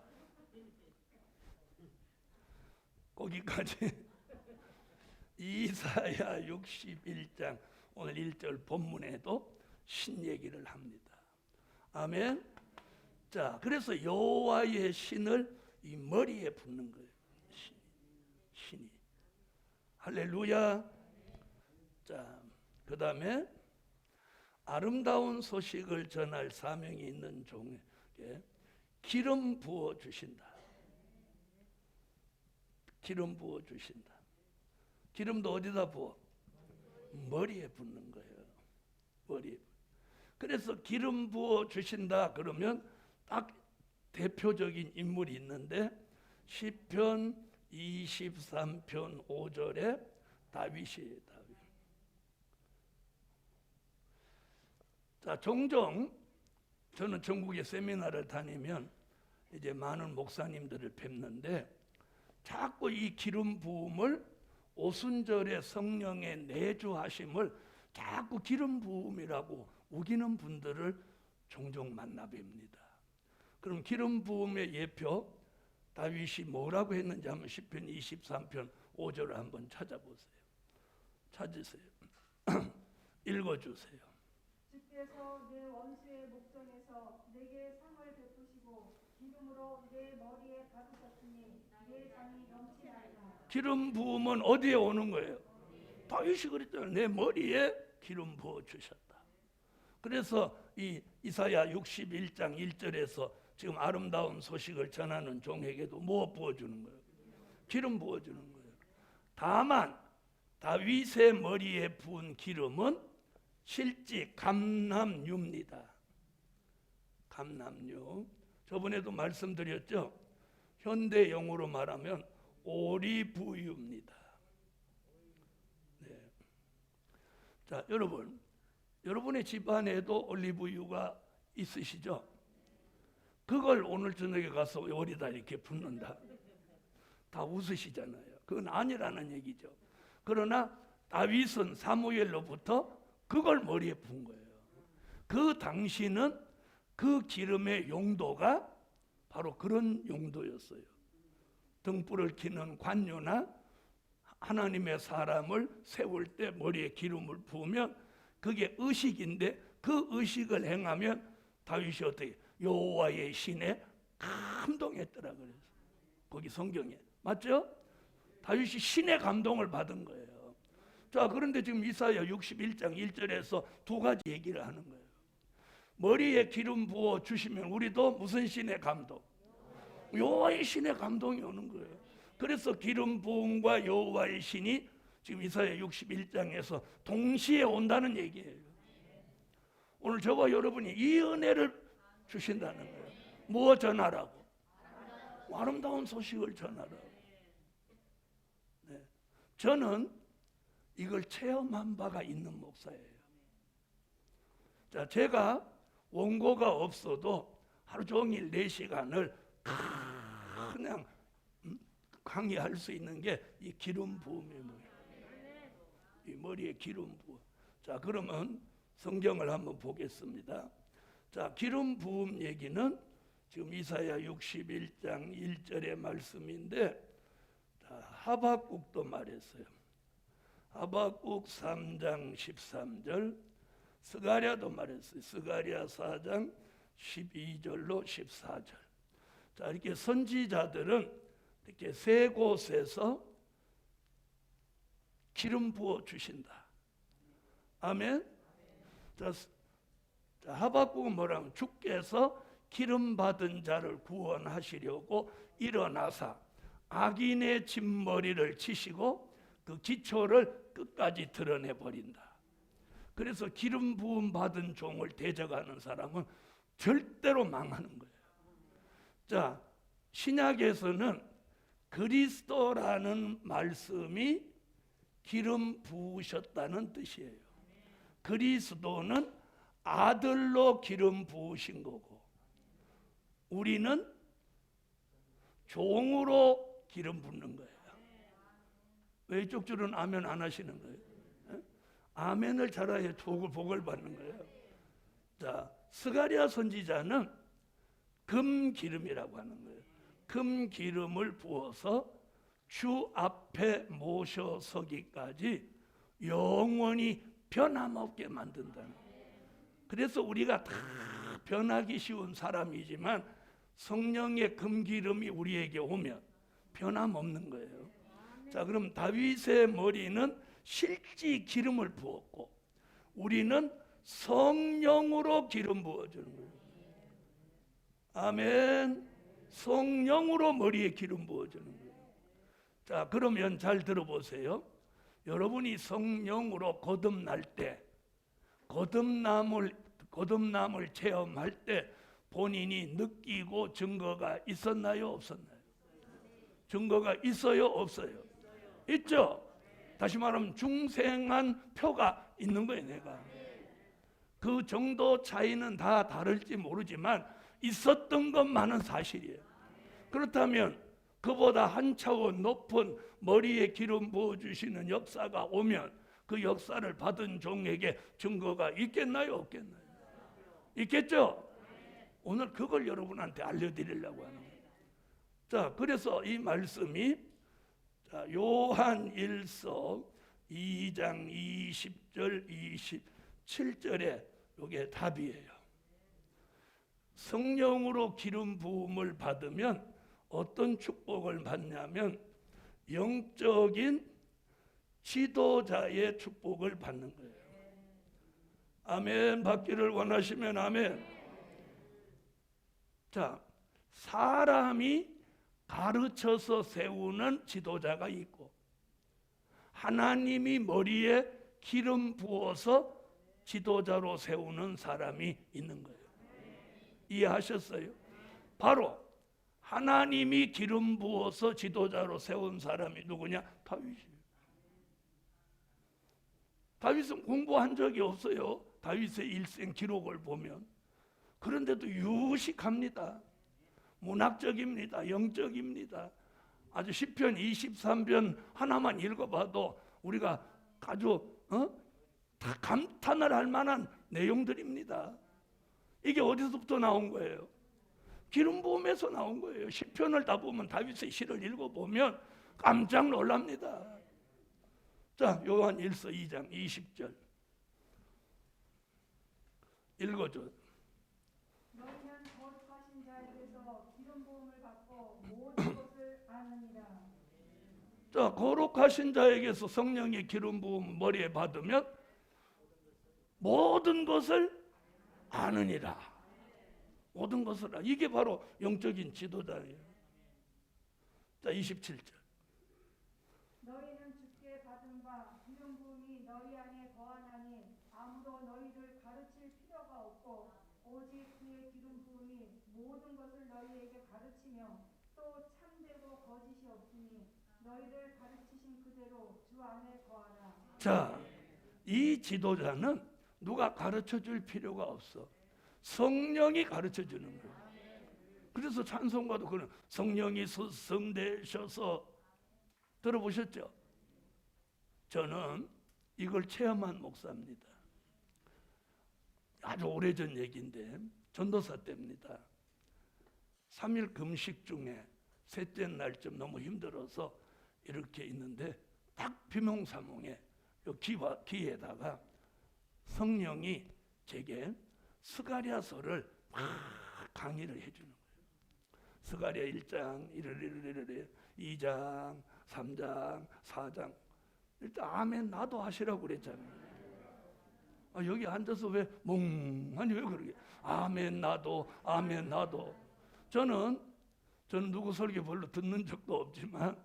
[SPEAKER 1] 거기까지 이사야 61장 오늘 1절 본문에도 신 얘기를 합니다. 아멘. 자, 그래서 여호와의 신을 이 머리에 붓는 거예요. 신이. 할렐루야. 자, 그 다음에 아름다운 소식을 전할 사명이 있는 종에게 기름 부어 주신다. 기름 부어 주신다. 기름도 어디다 부어? 머리에 붓는 거예요. 머리에. 그래서 기름 부어 주신다 그러면 딱 대표적인 인물이 있는데 시편 23편 5절에 다윗이에요. 다윗. 자, 종종 저는 전국에 세미나를 다니면 이제 많은 목사님들을 뵙는데 자꾸 이 기름 부음을 오순절에 성령의 내주하심을 자꾸 기름 부음이라고 우기는 분들을 종종 만나 뵙니다. 그럼 기름 부음의 예표 다윗이 뭐라고 했는지 한번 시편 23편 5절을 한번 찾아보세요. 찾으세요. 읽어주세요.
[SPEAKER 2] 주께서 내 원수의 목전에서 내게 상을 베푸시고 기름으로 내 머리에 바르셨으니 내 장이 넘치나이다.
[SPEAKER 1] 기름 부음은 어디에 오는 거예요? 다윗이 그랬잖아요. 내 머리에 기름 부어 주셨다. 그래서 이 이사야 61장 1절에서 지금 아름다운 소식을 전하는 종에게도 뭐 부어주는 거예요? 기름 부어주는 거예요. 다만 다윗의 머리에 부은 기름은 실제 감람유입니다. 감람유. 저번에도 말씀드렸죠. 현대 용어로 말하면 오리브유입니다. 네. 자, 여러분의 집안에도 올리브유가 있으시죠? 그걸 오늘 저녁에 가서 요리다 이렇게 붓는다. 다 웃으시잖아요. 그건 아니라는 얘기죠. 그러나 다윗은 사무엘로부터 그걸 머리에 푼 거예요. 그 당시는 그 기름의 용도가 바로 그런 용도였어요. 등불을 켜는 관료나 하나님의 사람을 세울 때 머리에 기름을 부으면 그게 의식인데 그 의식을 행하면 다윗이 어떻게 여호와의 신에 감동했더라 그래서 거기 성경에 맞죠? 다윗이 신의 감동을 받은 거예요. 자, 그런데 지금 이사야 61장 1절에서 두 가지 얘기를 하는 거예요. 머리에 기름 부어 주시면 우리도 무슨 신의 감동? 여호와의 신의 감동이 오는 거예요. 그래서 기름 부음과 여호와의 신이 지금 이사야 61장에서 동시에 온다는 얘기예요. 오늘 저와 여러분이 이 은혜를 주신다는 거예요. 뭐 전하라고? 아름다운 소식을 전하라고. 네. 저는 이걸 체험한 바가 있는 목사예요. 자, 제가 원고가 없어도 하루 종일 4시간을 그냥 강의할 수 있는 게 이 기름 부음이에요. 이 머리에 기름 부음. 자, 그러면 성경을 한번 보겠습니다. 자, 기름 부음 얘기는 지금 이사야 61장 1절의 말씀인데 자, 하박국도 말했어요. 하박국 3장 13절, 스가랴도 말했어요. 스가랴 4장 12절로 14절. 자, 이렇게 선지자들은 이렇게 세 곳에서 기름 부어 주신다. 아멘. 자, 하박국은 뭐라면 주께서 기름 받은 자를 구원하시려고 일어나사 악인의 진머리를 치시고 그 기초를 끝까지 드러내 버린다. 그래서 기름 부음 받은 종을 대적하는 사람은 절대로 망하는 거예요. 자, 신약에서는 그리스도라는 말씀이 기름 부으셨다는 뜻이에요. 그리스도는 아들로 기름 부으신 거고, 우리는 종으로 기름 붓는 거예요. 왜 이쪽 줄은 아멘 안 하시는 거예요? 아멘을 잘해야 복을 받는 거예요. 자, 스가랴 선지자는 금 기름이라고 하는 거예요. 금 기름을 부어서 주 앞에 모셔서기까지 영원히 변함없게 만든다는 거예요. 그래서 우리가 다 변하기 쉬운 사람이지만 성령의 금기름이 우리에게 오면 변함없는 거예요. 자, 그럼 다윗의 머리는 실제 기름을 부었고 우리는 성령으로 기름 부어주는 거예요. 아멘. 성령으로 머리에 기름 부어주는 거예요. 자, 그러면 잘 들어보세요. 여러분이 성령으로 거듭날 때, 거듭남을 체험할 때 본인이 느끼고 증거가 있었나요? 없었나요? 증거가 있어요? 없어요? 있죠? 다시 말하면 중생한 표가 있는 거예요. 내가 그 정도 차이는 다 다를지 모르지만 있었던 것만은 사실이에요. 그렇다면 그보다 한 차원 높은 머리에 기름 부어주시는 역사가 오면 그 역사를 받은 종에게 증거가 있겠나요? 없겠나요? 있겠죠? 오늘 그걸 여러분한테 알려드리려고 하는 거예요. 자, 그래서 이 말씀이 요한 1서 2장 20절 27절에 이게 답이에요. 성령으로 기름 부음을 받으면 어떤 축복을 받냐면 영적인 지도자의 축복을 받는 거예요. 아멘. 받기를 원하시면 아멘. 자, 사람이 가르쳐서 세우는 지도자가 있고 하나님이 머리에 기름 부어서 지도자로 세우는 사람이 있는 거예요. 이해하셨어요? 바로 하나님이 기름 부어서 지도자로 세운 사람이 누구냐? 다윗이에요. 다윗은 공부한 적이 없어요. 다윗의 일생 기록을 보면. 그런데도 유식합니다. 문학적입니다. 영적입니다. 아주 시편 23편 하나만 읽어봐도 우리가 아주 다 감탄을 할 만한 내용들입니다. 이게 어디서부터 나온 거예요? 기름 부음에서 나온 거예요. 시편을 다 보면 다윗의 시를 읽어보면 깜짝 놀랍니다. 자, 요한 1서 2장 20절 읽어줘.
[SPEAKER 2] 너희는 거룩하신 자에게서 기름 부음을 받고 모든 것을 아느니라.
[SPEAKER 1] 자, 거룩하신 자에게서 성령의 기름 부음 머리에 받으면 모든 것을 아느니라. 모든 것을 이게 바로 영적인 지도자예요. 자, 27절.
[SPEAKER 2] 너희는 주께 받은 바 기름 부음이 너희 안에 거하나니 아무도 너희를 가르칠 필요가 없고 오직 그의 기름 부음이 모든 것을 너희에게 가르치며 또 참되고 거짓이 없으니 너희를 가르치신 그대로 주 안에 거하라.
[SPEAKER 1] 자, 이 지도자는 누가 가르쳐 줄 필요가 없어. 성령이 가르쳐 주는 거예요. 그래서 찬송가도 그런 성령이 스승되셔서 들어보셨죠? 저는 이걸 체험한 목사입니다. 아주 오래전 얘기인데 전도사 때입니다. 3일 금식 중에 셋째 날쯤 너무 힘들어서 이렇게 있는데 딱 비몽사몽에 귀에다가 성령이 제게 스가랴서를 막 강의를 해주는 거예요. 스가랴 1장, 2장, 3장, 4장. 일단 아멘 나도 하시라고 그랬잖아요. 여기 앉아서 왜 멍하니 왜 그러게? 아멘 나도, 아멘 나도. 저는 누구 설교 별로 듣는 적도 없지만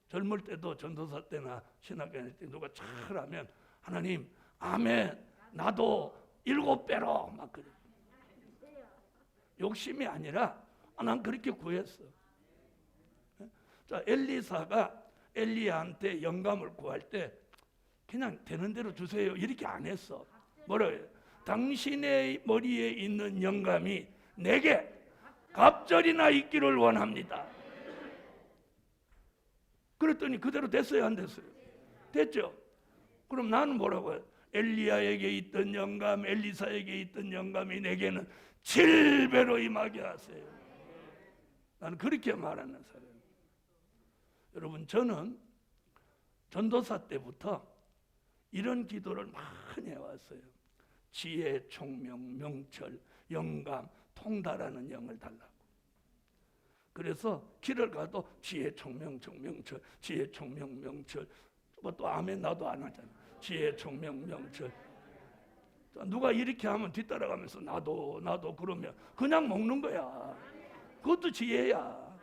[SPEAKER 1] 젊을 때도 전도사 때나 신학교 다닐 때 누가 잘하면 하나님 아멘 나도 7배로 막 그래. 욕심이 아니라 난 그렇게 구했어. 자, 엘리사가 엘리야한테 영감을 구할 때 그냥 되는 대로 주세요 이렇게 안 했어. 뭐라 그래? 당신의 머리에 있는 영감이 내게 갑절이나 있기를 원합니다. 그랬더니 그대로 됐어요, 안 됐어요? 됐죠? 그럼 나는 뭐라고 해요? 엘리야에게 있던 영감, 엘리사에게 있던 영감이 내게는 7배로 임하게 하세요. 나는 그렇게 말하는 사람이에요. 여러분, 저는 전도사 때부터 이런 기도를 많이 해왔어요. 지혜, 총명, 명철, 영감, 통달하는 영을 달라고. 그래서 길을 가도 지혜, 총명, 명철, 지혜, 총명, 명철. 또 아멘 나도 안 하잖아. 지혜, 총명, 명철. 누가 이렇게 하면 뒤따라가면서 나도 그러면 그냥 먹는 거야. 그것도 지혜야.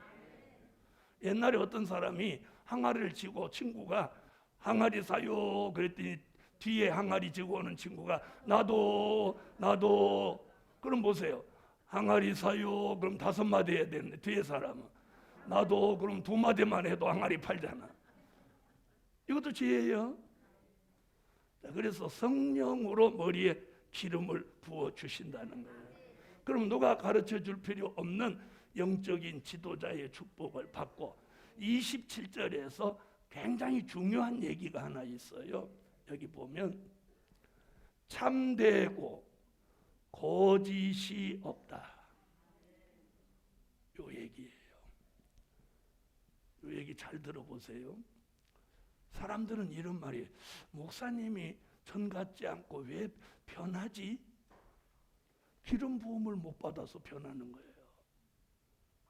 [SPEAKER 1] 옛날에 어떤 사람이 항아리를 지고 친구가 항아리 사요 그랬더니 뒤에 항아리 지고 오는 친구가 나도 그럼 보세요. 항아리 사요 그럼 5마디 해야 되는데 뒤에 사람은 나도 그럼 2마디만 해도 항아리 팔잖아. 이것도 지혜예요. 그래서 성령으로 머리에 기름을 부어 주신다는 거예요. 그럼 누가 가르쳐 줄 필요 없는 영적인 지도자의 축복을 받고 27절에서 굉장히 중요한 얘기가 하나 있어요. 여기 보면 참되고 거짓이 없다. 요 얘기예요. 요 얘기 잘 들어보세요. 사람들은 이런 말이에요. 목사님이 전 같지 않고 왜 변하지? 기름 부음을 못 받아서 변하는 거예요.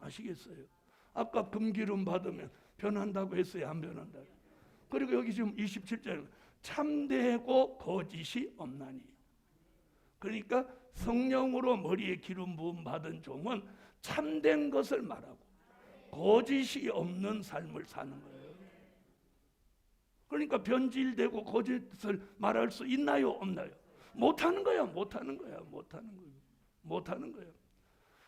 [SPEAKER 1] 아시겠어요? 아까 금기름 받으면 변한다고 했어요? 안 변한다고? 그리고 여기 지금 27절 참되고 거짓이 없나니. 그러니까 성령으로 머리에 기름 부음 받은 종은 참된 것을 말하고 거짓이 없는 삶을 사는 거예요. 그러니까 변질되고 거짓을 말할 수 있나요? 없나요? 못하는 거야.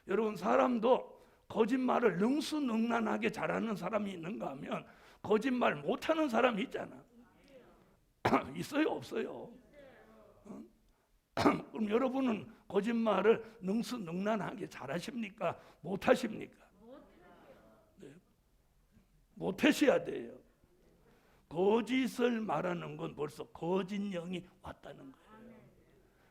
[SPEAKER 1] 여러분, 사람도 거짓말을 능수능란하게 잘하는 사람이 있는가 하면 거짓말 못하는 사람이 있잖아. 있어요? 없어요? 그럼 여러분은 거짓말을 능수능란하게 잘하십니까? 못하십니까? 네. 못하셔야 돼요. 거짓을 말하는 건 벌써 거짓 영이 왔다는 거예요.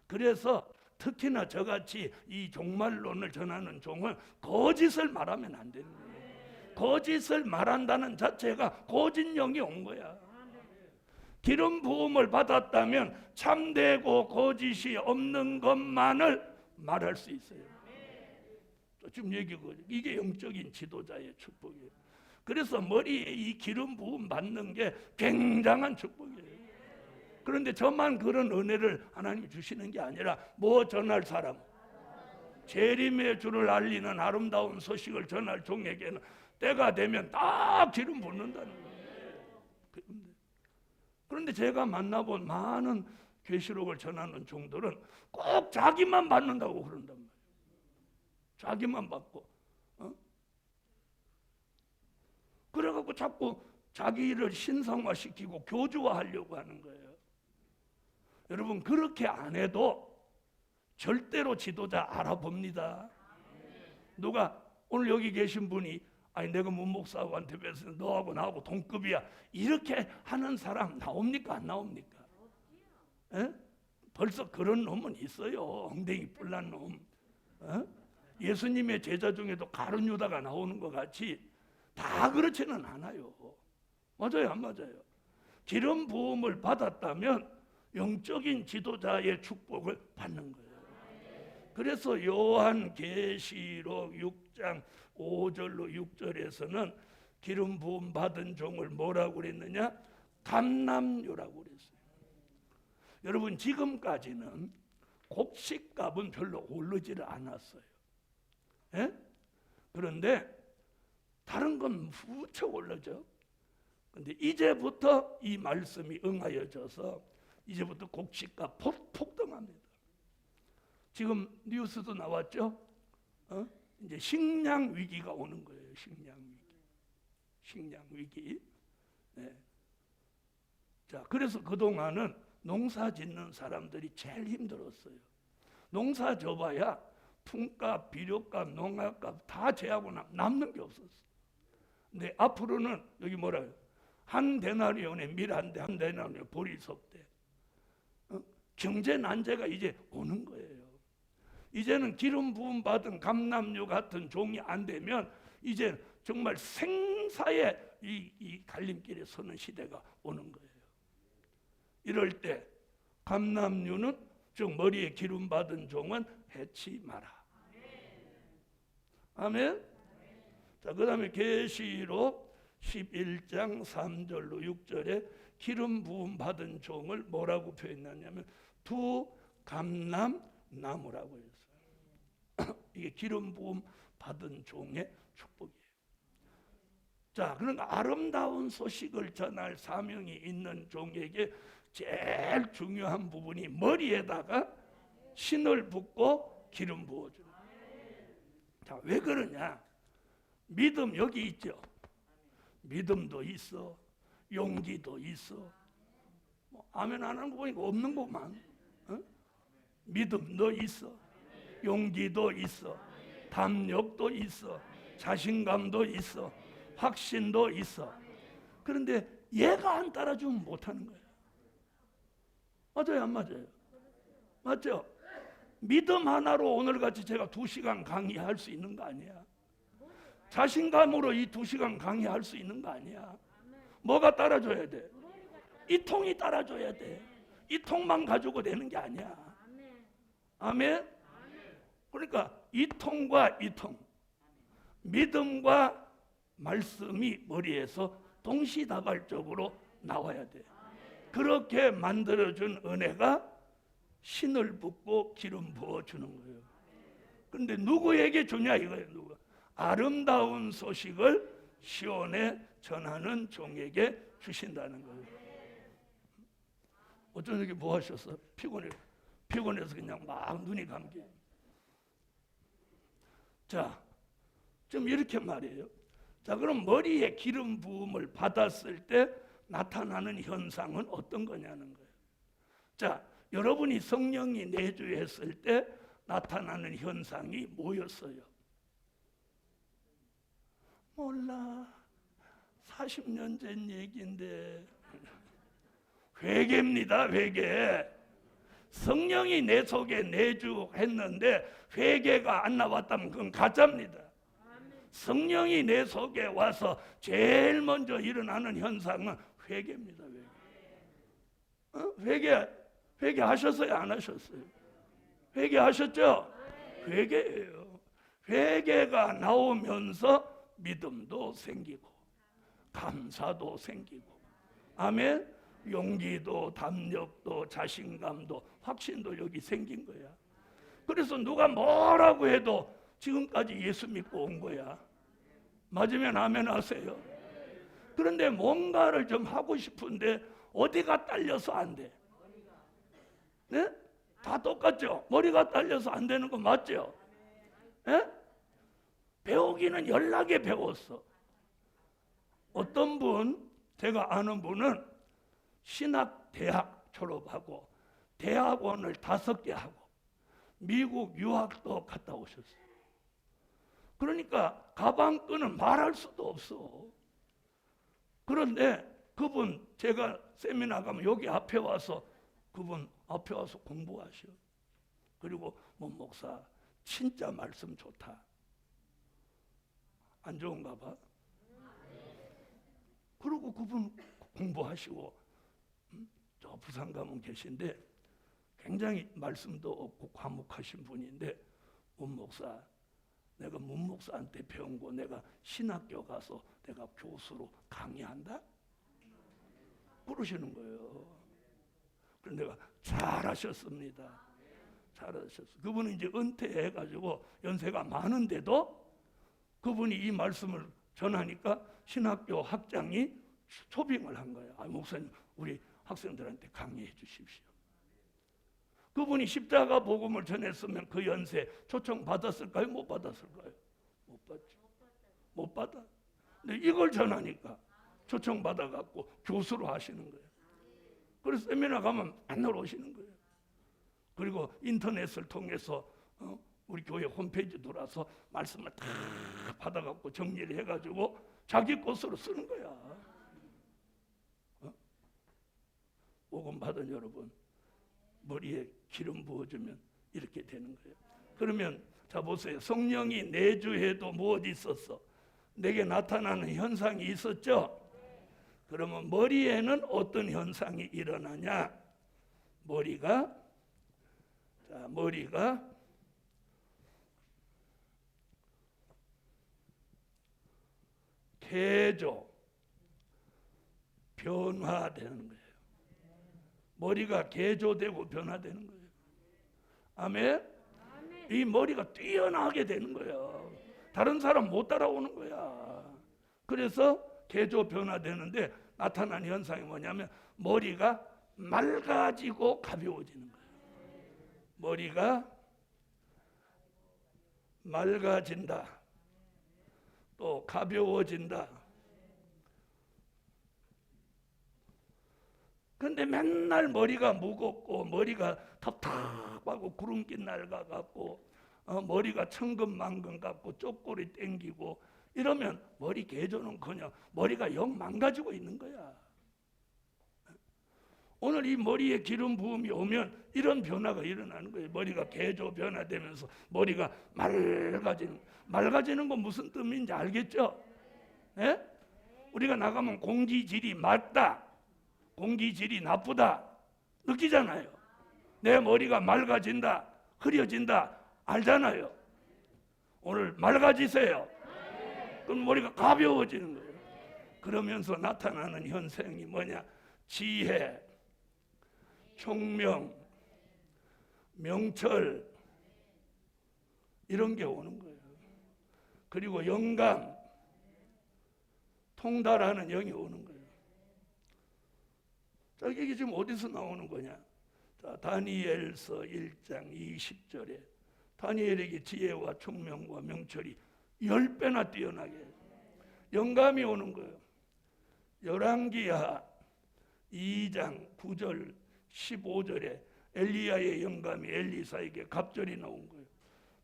[SPEAKER 1] 그래서 특히나 저같이 이 종말론을 전하는 종은 거짓을 말하면 안 되는 거예요. 거짓을 말한다는 자체가 거짓 영이 온 거야. 기름 부음을 받았다면 참되고 거짓이 없는 것만을 말할 수 있어요. 지금 얘기거든요. 이게 영적인 지도자의 축복이에요. 그래서 머리에 이 기름 부음 받는 게 굉장한 축복이에요. 그런데 저만 그런 은혜를 하나님이 주시는 게 아니라 뭐 전할 사람, 재림의 주를 알리는 아름다운 소식을 전할 종에게는 때가 되면 딱 기름 붓는다는 거예요. 그런데 제가 만나본 많은 계시록을 전하는 종들은 꼭 자기만 받는다고 그런단 말이에요. 자기만 받고 그래갖고 자꾸 자기를 신성화시키고 교주화하려고 하는 거예요. 여러분, 그렇게 안 해도 절대로 지도자 알아봅니다. 누가 오늘 여기 계신 분이 아니 내가 문목사한테 배워서 너하고 나하고 동급이야 이렇게 하는 사람 나옵니까? 안 나옵니까? 에? 벌써 그런 놈은 있어요. 엉덩이 뿔난 놈. 예수님의 제자 중에도 가룟 유다가 나오는 것 같이 다 그렇지는 않아요. 맞아요, 안 맞아요? 기름 부음을 받았다면 영적인 지도자의 축복을 받는 거예요. 그래서 요한계시록 6장 5절로 6절에서는 기름 부음 받은 종을 뭐라고 그랬느냐? 감람유라고 그랬어요. 여러분, 지금까지는 곡식값은 별로 오르지를 않았어요. 예? 그런데 다른 건 무척 올라죠. 근데 이제부터 이 말씀이 응하여져서 이제부터 곡식값 폭등합니다. 지금 뉴스도 나왔죠. 이제 식량 위기가 오는 거예요. 식량 위기. 네. 자, 그래서 그 동안은 농사 짓는 사람들이 제일 힘들었어요. 농사 져봐야 품값, 비료값, 농약값 다 제하고 남는 게 없었어. 근데 앞으로는 여기 뭐라요? 한 데나리온에 밀 한 대, 한 데나리온에 보리 섭대. 경제 난제가 이제 오는 거예요. 이제는 기름 부음 받은 감람류 같은 종이 안 되면 이제 정말 생사의 이 갈림길에 서는 시대가 오는 거예요. 이럴 때 감람류는 즉 머리에 기름 받은 종은 해치 마라. 아멘. 자, 그다음에 계시록 11장 3절로 6절에 기름 부음 받은 종을 뭐라고 표현하냐면 두 감람나무라고 했어요. 이게 기름 부음 받은 종의 축복이에요. 자, 그러니까 아름다운 소식을 전할 사명이 있는 종에게 제일 중요한 부분이 머리에다가 신을 붓고 기름 부어주는 거예요. 자, 왜 그러냐? 믿음 여기 있죠. 믿음도 있어, 용기도 있어. 아멘 안 하는 거 보니까 없는 것만. 믿음도 있어, 용기도 있어, 담력도 있어, 자신감도 있어, 확신도 있어. 그런데 얘가 안 따라주면 못하는 거예요. 맞아요, 안 맞아요? 맞죠? 믿음 하나로 오늘같이 제가 2시간 강의할 수 있는 거 아니야? 자신감으로 이 2시간 강의할 수 있는 거 아니야? 뭐가 따라줘야 돼? 이 통이 따라줘야 돼. 이 통만 가지고 되는 게 아니야. 아멘? 그러니까 이 통과 이 통, 믿음과 말씀이 머리에서 동시다발적으로 나와야 돼. 그렇게 만들어준 은혜가 신을 붓고 기름 부어주는 거예요. 그런데 누구에게 주냐 이거예요. 누가? 아름다운 소식을 시온에 전하는 종에게 주신다는 거예요. 어쩌면 이렇게 뭐 하셨어? 피곤해서 그냥 막 눈이 감겨. 자, 좀 이렇게 말이에요. 자, 그럼 머리에 기름 부음을 받았을 때 나타나는 현상은 어떤 거냐는 거예요. 자, 여러분이 성령이 내주했을 때 나타나는 현상이 뭐였어요? 몰라. 40년 전 얘기인데. 회개입니다, 회개. 성령이 내 속에 내주했는데 회개가 안 나왔다면 그건 가짜입니다. 성령이 내 속에 와서 제일 먼저 일어나는 현상은 회개입니다. 회개하셨어요? 안 하셨어요? 회개하셨죠? 회개예요. 회개가 나오면서 믿음도 생기고 감사도 생기고 아멘. 용기도 담력도 자신감도 확신도 여기 생긴 거야. 그래서 누가 뭐라고 해도 지금까지 예수 믿고 온 거야. 맞으면 아멘 하세요. 그런데 뭔가를 좀 하고 싶은데 어디가 딸려서 안 돼? 네? 다 똑같죠? 머리가 딸려서 안 되는 거 맞죠? 네? 배우기는 연락에 배웠어. 어떤 분, 제가 아는 분은 신학대학 졸업하고 대학원을 5개 하고 미국 유학도 갔다 오셨어요. 그러니까 가방끈은 말할 수도 없어. 그런데 그분 제가 세미나 가면 여기 앞에 와서 그분 앞에 와서 공부하셔. 그리고 뭐 목사 진짜 말씀 좋다. 안 좋은가 봐. 그리고 그분 공부하시고 저 부산 가면 계신데 굉장히 말씀도 없고 과묵하신 분인데 문 목사, 내가 문 목사한테 배운 거 내가 신학교 가서 내가 교수로 강의한다? 그러시는 거예요. 그래서 내가 잘하셨습니다. 잘하셨어요. 그분은 이제 은퇴해가지고 연세가 많은데도 그분이 이 말씀을 전하니까 신학교 학장이 초빙을 한 거예요. 아, 목사님 우리 학생들한테 강의해 주십시오. 그분이 십자가 복음을 전했으면 그 연세 초청 받았을까요? 못 받았을까요? 못 받죠. 못 받아. 근데 이걸 전하니까 초청 받아갖고 교수로 하시는 거예요. 그래서 세미나 가면 만나러 오시는 거예요. 그리고 인터넷을 통해서 우리 교회 홈페이지 들어와서 말씀을 다 받아갖고 정리를 해가지고 자기 것으로 쓰는 거야. 복음 받은 여러분, 머리에 기름 부어주면 이렇게 되는 거예요. 그러면 자 보세요. 성령이 내주해도 무엇이 있었어? 내게 나타나는 현상이 있었죠? 그러면 머리에는 어떤 현상이 일어나냐? 머리가 개조, 변화되는 거예요. 머리가 개조되고 변화되는 거예요. 아멘? 이 머리가 뛰어나게 되는 거예요. 다른 사람 못 따라오는 거야. 그래서 개조 변화되는데 나타나는 현상이 뭐냐면 머리가 맑아지고 가벼워지는 거예요. 머리가 맑아진다. 또 가벼워진다. 근데 맨날 머리가 무겁고 머리가 텁텁하고 구름기 날아가고 머리가 천근만근 같고 쪽골이 땡기고 이러면 머리 개조는커녕 머리가 영 망가지고 있는 거야. 오늘 이 머리에 기름 부음이 오면 이런 변화가 일어나는 거예요. 머리가 개조 변화되면서 머리가 맑아지는 건 무슨 뜻인지 알겠죠? 예? 우리가 나가면 공기질이 맑다, 공기질이 나쁘다 느끼잖아요. 내 머리가 맑아진다, 흐려진다 알잖아요. 오늘 맑아지세요. 그럼 머리가 가벼워지는 거예요. 그러면서 나타나는 현상이 뭐냐? 지혜, 총명, 명철 이런 게 오는 거예요. 그리고 영감, 통달하는 영이 오는 거예요. 자, 이게 지금 어디서 나오는 거냐? 자, 다니엘서 1장 20절에 다니엘에게 지혜와 총명과 명철이 10배나 뛰어나게 영감이 오는 거예요. 열왕기하 2장 9절 15절에 엘리야의 영감이 엘리사에게 갑절이 나온 거예요.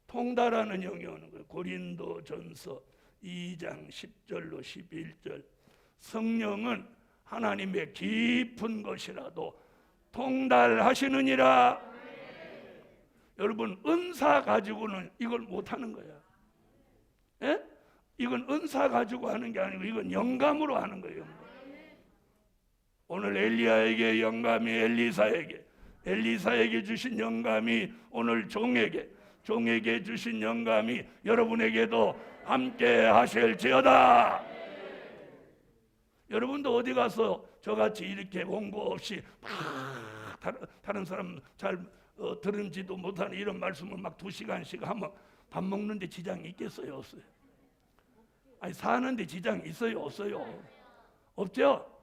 [SPEAKER 1] 통달하는 영이 오는 거예요. 고린도전서 2장 10절로 11절 성령은 하나님의 깊은 것이라도 통달하시느니라. 여러분 은사 가지고는 이걸 못하는 거야. 예? 이건 은사 가지고 하는 게 아니고 이건 영감으로 하는 거예요. 영감. 오늘 엘리야에게 영감이 엘리사에게 주신 영감이 오늘 종에게 주신 영감이 여러분에게도 함께 하실지어다. 여러분도 어디 가서 저같이 이렇게 원고 없이 막 다른 사람 잘 들은지도 못하는 이런 말씀을 막 2시간씩 하면 밥 먹는데 지장이 있겠어요? 없어요? 아니 사는데 지장이 있어요? 없어요? 없죠?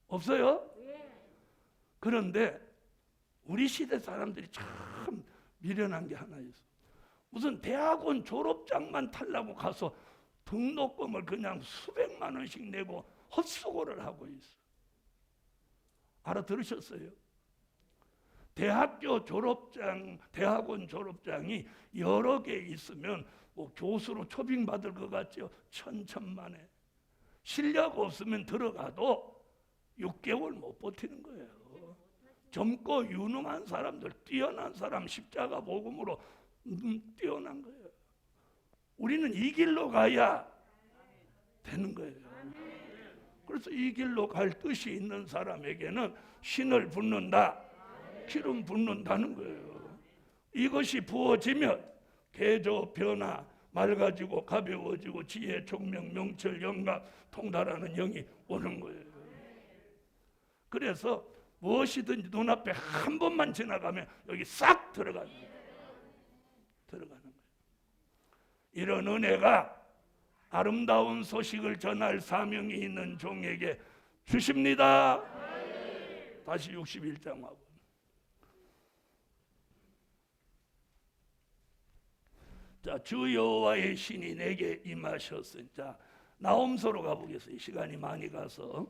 [SPEAKER 1] 없어요? 그런데 우리 시대 사람들이 참 미련한 게 하나 있어. 무슨 대학원 졸업장만 타려고 가서 등록금을 그냥 수백만 원씩 내고 헛수고를 하고 있어. 알아들으셨어요? 대학원 졸업장이 여러 개 있으면 뭐 교수로 초빙받을 것 같죠? 천만에. 실력 없으면 들어가도 6개월 못 버티는 거예요. 젊고 유능한 사람들, 뛰어난 사람 십자가 복음으로 뛰어난 거예요. 우리는 이 길로 가야 되는 거예요. 그래서 이 길로 갈 뜻이 있는 사람에게는 신을 붓는다, 기름 붓는다는 거예요. 이것이 부어지면 개조, 변화, 맑아지고 가벼워지고 지혜, 총명, 명철, 영감, 통달하는 영이 오는 거예요. 그래서 무엇이든지 눈앞에 한 번만 지나가면 여기 싹 들어가는 거예요. 이런 은혜가 아름다운 소식을 전할 사명이 있는 종에게 주십니다. 다시 61장 하고 자, 주 여호와의 신이 내게 임하셨으니 자, 나홈서로 가보겠어요. 시간이 많이 가서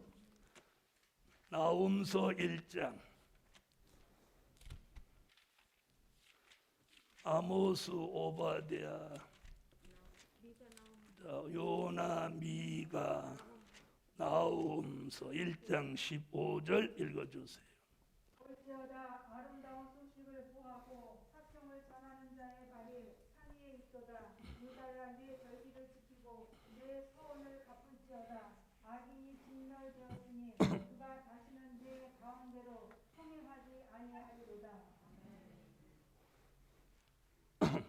[SPEAKER 1] 나홈서 1장 아모스, 오바댜, 요나, 미가, 나훔서 1장 15절 읽어주세요.
[SPEAKER 2] 볼지어다 아름다운 소식을 보하고 화평을 전하는 자의 발이 산 위에 있도다. 유다야 내 절기를 지키고 내 소원을 갚을지어다. 악인이 진멸되었으니 그가 다시는 내 가운데로 통행하지 아니하리로다.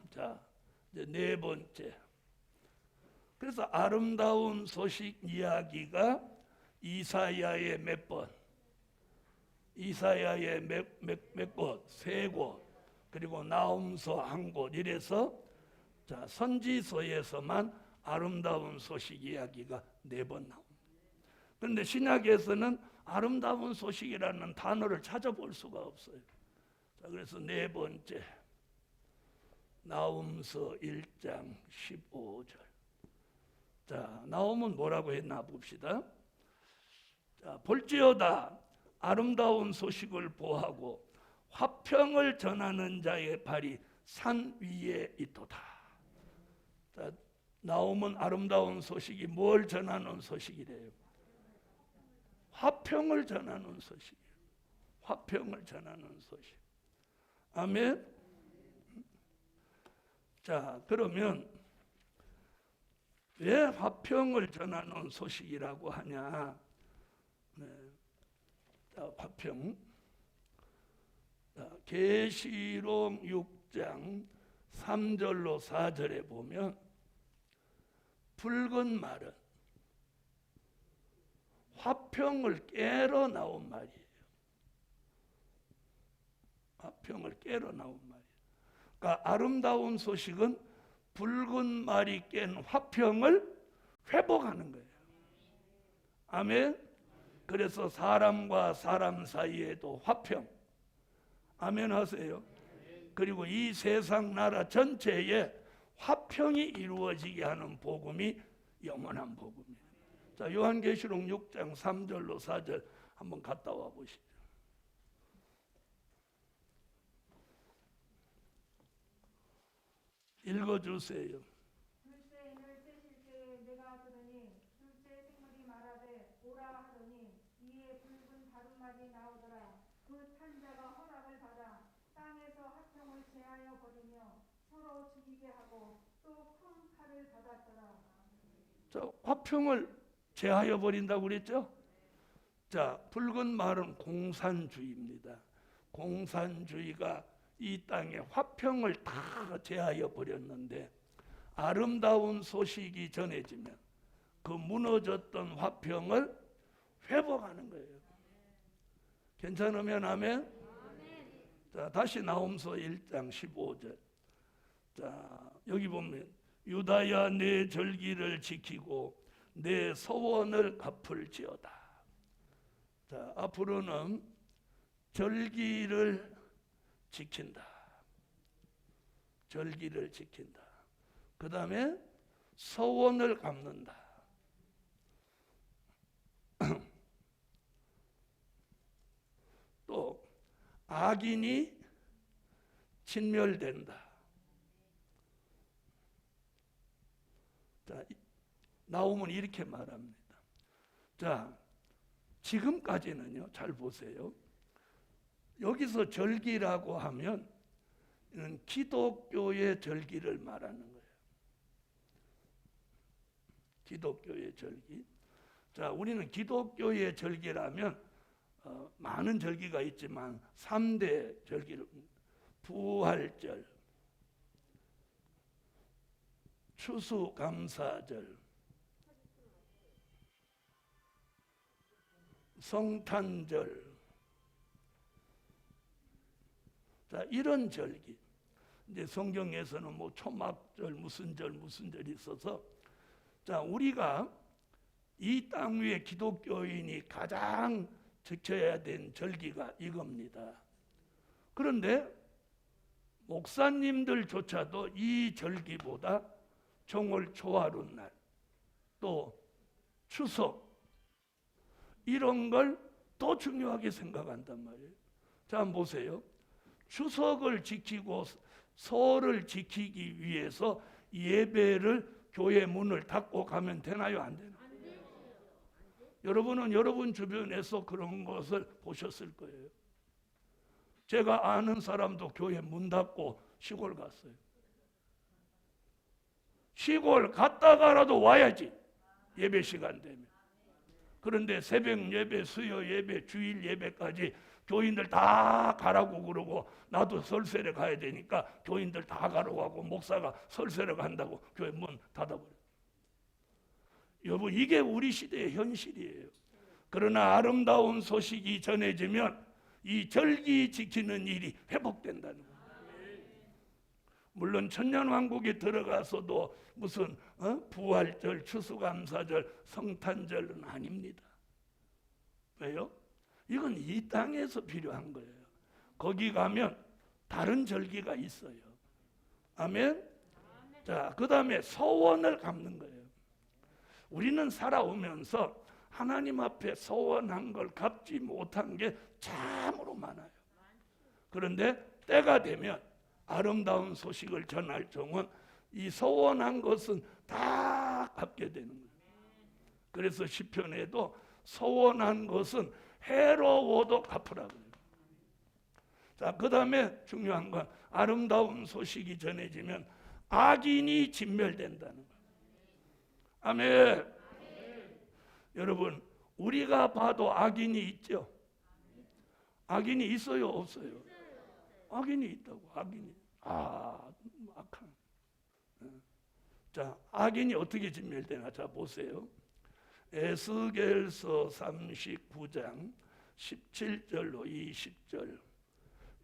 [SPEAKER 1] 자, 이제 네 번째. 그래서 아름다운 소식 이야기가 이사야의 몇 번? 이사야의 몇 곳? 세 곳. 그리고 나훔서 한 곳. 이래서 자, 선지서에서만 아름다운 소식 이야기가 네 번 나옵니다. 그런데 신약에서는 아름다운 소식이라는 단어를 찾아볼 수가 없어요. 자, 그래서 네 번째. 나훔서 1장 15절. 자, 나홈은 뭐라고 했나 봅시다. 자, 볼지어다 아름다운 소식을 보하고 화평을 전하는 자의 발이 산 위에 있도다. 자, 나홈은 아름다운 소식이 뭘 전하는 소식이래요? 화평을 전하는 소식이에요. 화평을 전하는 소식. 아멘. 자, 그러면 왜 화평을 전하는 소식이라고 하냐? 네. 자, 화평. 자, 계시록 6장 3절로 4절에 보면 붉은 말은 화평을 깨러 나온 말이에요. 화평을 깨러 나온 말이에요. 그러니까 아름다운 소식은 붉은 말이 깬 화평을 회복하는 거예요. 아멘. 그래서 사람과 사람 사이에도 화평. 아멘 하세요. 그리고 이 세상 나라 전체에 화평이 이루어지게 하는 복음이 영원한 복음이에요. 자, 요한계시록 6장 3절로 4절 한번 갔다 와 보시죠. 읽어주세요.
[SPEAKER 2] 둘째 인을 떼실 때에 내가 들으니 둘째 생물이 말하되 오라 하더니 이에 붉은 다름말이 나오더라. 그 탄 자가 허락을 받아 땅에서 화평을 제하여 버리며 서로 죽이게 하고 또 큰 칼을 받았더라.
[SPEAKER 1] 자, 화평을 제하여 버린다고 그랬죠? 자, 붉은 말은 공산주의입니다. 공산주의가 이 땅에 화평을 다 제하여 버렸는데 아름다운 소식이 전해지면 그 무너졌던 화평을 회복하는 거예요. 괜찮으면 아멘? 자, 다시 나홈서 1장 15절. 자, 여기 보면 유다야 내 절기를 지키고 내 소원을 갚을지어다. 자, 앞으로는 절기를 지킨다. 절기를 지킨다. 그 다음에 소원을 갚는다. 또 악인이 진멸된다. 자, 나오면 이렇게 말합니다. 자, 지금까지는요, 잘 보세요. 여기서 절기라고 하면 이는 기독교의 절기를 말하는 거예요. 기독교의 절기. 자, 우리는 기독교의 절기라면 많은 절기가 있지만 3대 절기를 부활절, 추수감사절, 성탄절. 자, 이런 절기. 이제 성경에서는 뭐 초막절, 무슨 절이 있어서 자, 우리가 이 땅 위에 기독교인이 가장 지켜야 된 절기가 이겁니다. 그런데 목사님들조차도 이 절기보다 정월 초하룻날, 또 추석 이런 걸 더 중요하게 생각한단 말이에요. 자, 한번 보세요. 추석을 지키고 서를 지키기 위해서 예배를 교회 문을 닫고 가면 되나요? 안 되나요? 여러분은 여러분 주변에서 그런 것을 보셨을 거예요. 제가 아는 사람도 교회 문 닫고 시골 갔어요. 시골 갔다가라도 와야지, 예배 시간 되면. 그런데 새벽 예배, 수요 예배, 주일 예배까지 교인들 다 가라고 그러고, 나도 설세를 가야 되니까 교인들 다 가라고 하고, 목사가 설세를 간다고 교회 문 닫아버려요. 여러분, 이게 우리 시대의 현실이에요. 그러나 아름다운 소식이 전해지면 이 절기 지키는 일이 회복된다는 거예요. 물론 천년왕국에 들어가서도 무슨 부활절, 추수감사절, 성탄절은 아닙니다. 왜요? 이건 이 땅에서 필요한 거예요. 거기 가면 다른 절기가 있어요. 아멘. 자, 그 다음에 소원을 갚는 거예요. 우리는 살아오면서 하나님 앞에 소원한 걸 갚지 못한 게 참으로 많아요. 그런데 때가 되면 아름다운 소식을 전할 종은 이 소원한 것은 다 갚게 되는 거예요. 그래서 시편에도 소원한 것은 해로워도 갚으라고 해요. 자, 그 다음에 중요한 건 아름다운 소식이 전해지면 악인이 진멸된다는 거예요. 아멘. 여러분, 우리가 봐도 악인이 있죠? 악인이 있어요, 없어요? 악인이 있다고. 악인이. 악한. 자, 악인이 어떻게 진멸되나? 자, 보세요. 에스겔서 39장 17절로 20절,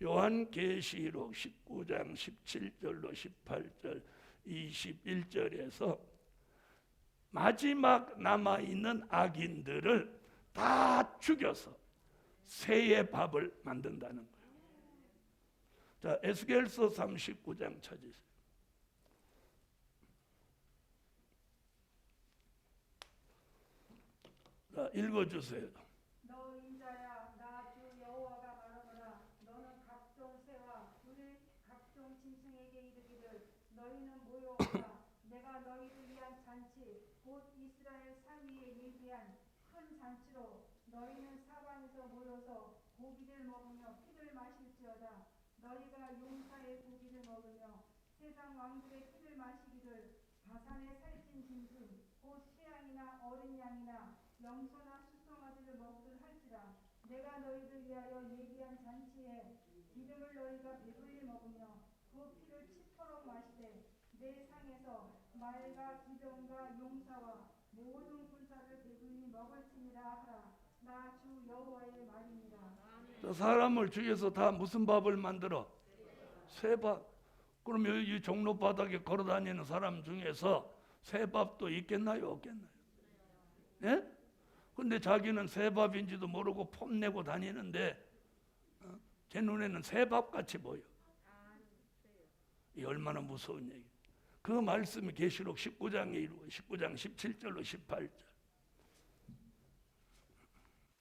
[SPEAKER 1] 요한계시록 19장 17절로 18절, 21절에서 마지막 남아있는 악인들을 다 죽여서 새의 밥을 만든다는 거예요. 자, 에스겔서 39장 찾으세요. 자, 읽어주세요.
[SPEAKER 2] 너 인자야, 나 주 여호와가 말하노라. 너는 각종 새와 각종 짐승에게 이르기를 너희는 모여오라. 내가 너희를 위한 잔치 곧 이스라엘 산 위에 예비한 큰 잔치로 너희는 사방에서 모여서 고기를 먹으며 피를 마실지어다. 너희가 용사의 고기를 먹으며 세상 왕들의 피를 마시기를 바산의 살찐 짐승 곧 쇠양이나 어린 양이나 염소나 수송아지를 먹들 할지라. 내가 너희를 위하여 예비한 잔치에 기름을 너희가 배불리 먹으며 그 피를 치도록 마시되 내 상에서 말과 기병과 용사와 모든 군사를 배불리 먹을지니라 하라. 나 주 여호와의 말이니라.
[SPEAKER 1] 저 사람을 죽여서 다 무슨 밥을 만들어? 새밥. 그러면 이 종로 바닥에 걸어다니는 사람 중에서 새밥도 있겠나요, 없겠나요? 예? 근데 자기는 새밥인지도 모르고 폼내고 다니는데 제 눈에는 새밥같이 보여. 이 얼마나 무서운 얘기. 그 말씀이 계시록 19장에 이루어 19장 17절로 18절.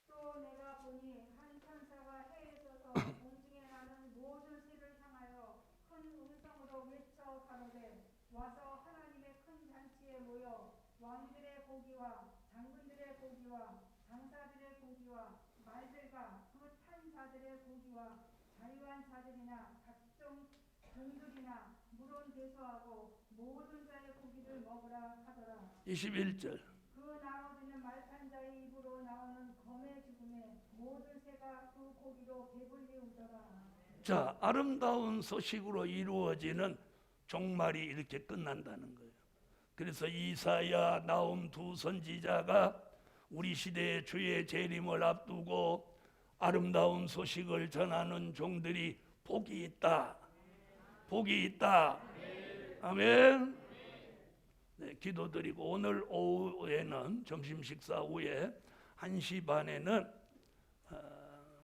[SPEAKER 2] 또 내가 보니 한 천사가 해에 서서 공중에 나는 모든 새를 향하여 큰 음성으로 외쳐 가로되 와서 하나님의 큰 잔치에 모여 왕들의 고기와 장군들의 고기와 장사들의 고기와 말들과 그 탄 자들의 고기와 자유한 자들이나 각종 종들이나 물은 대소하고 모든 자의 고기를 먹으라 하더라.
[SPEAKER 1] 21절.
[SPEAKER 2] 그 나눠지는 말탄 자의 입으로 나오는 검의 죽음에 모든 새가 그 고기로 배불리 울더라.
[SPEAKER 1] 자, 아름다운 소식으로 이루어지는 종말이 이렇게 끝난다는 거예요. 그래서 이사야, 나훔 두 선지자가 우리 시대의 주의 재림을 앞두고 아름다운 소식을 전하는 종들이 복이 있다. 복이 있다. 아멘. 네, 기도드리고 오늘 오후에는 점심 식사 후에 1시 반에는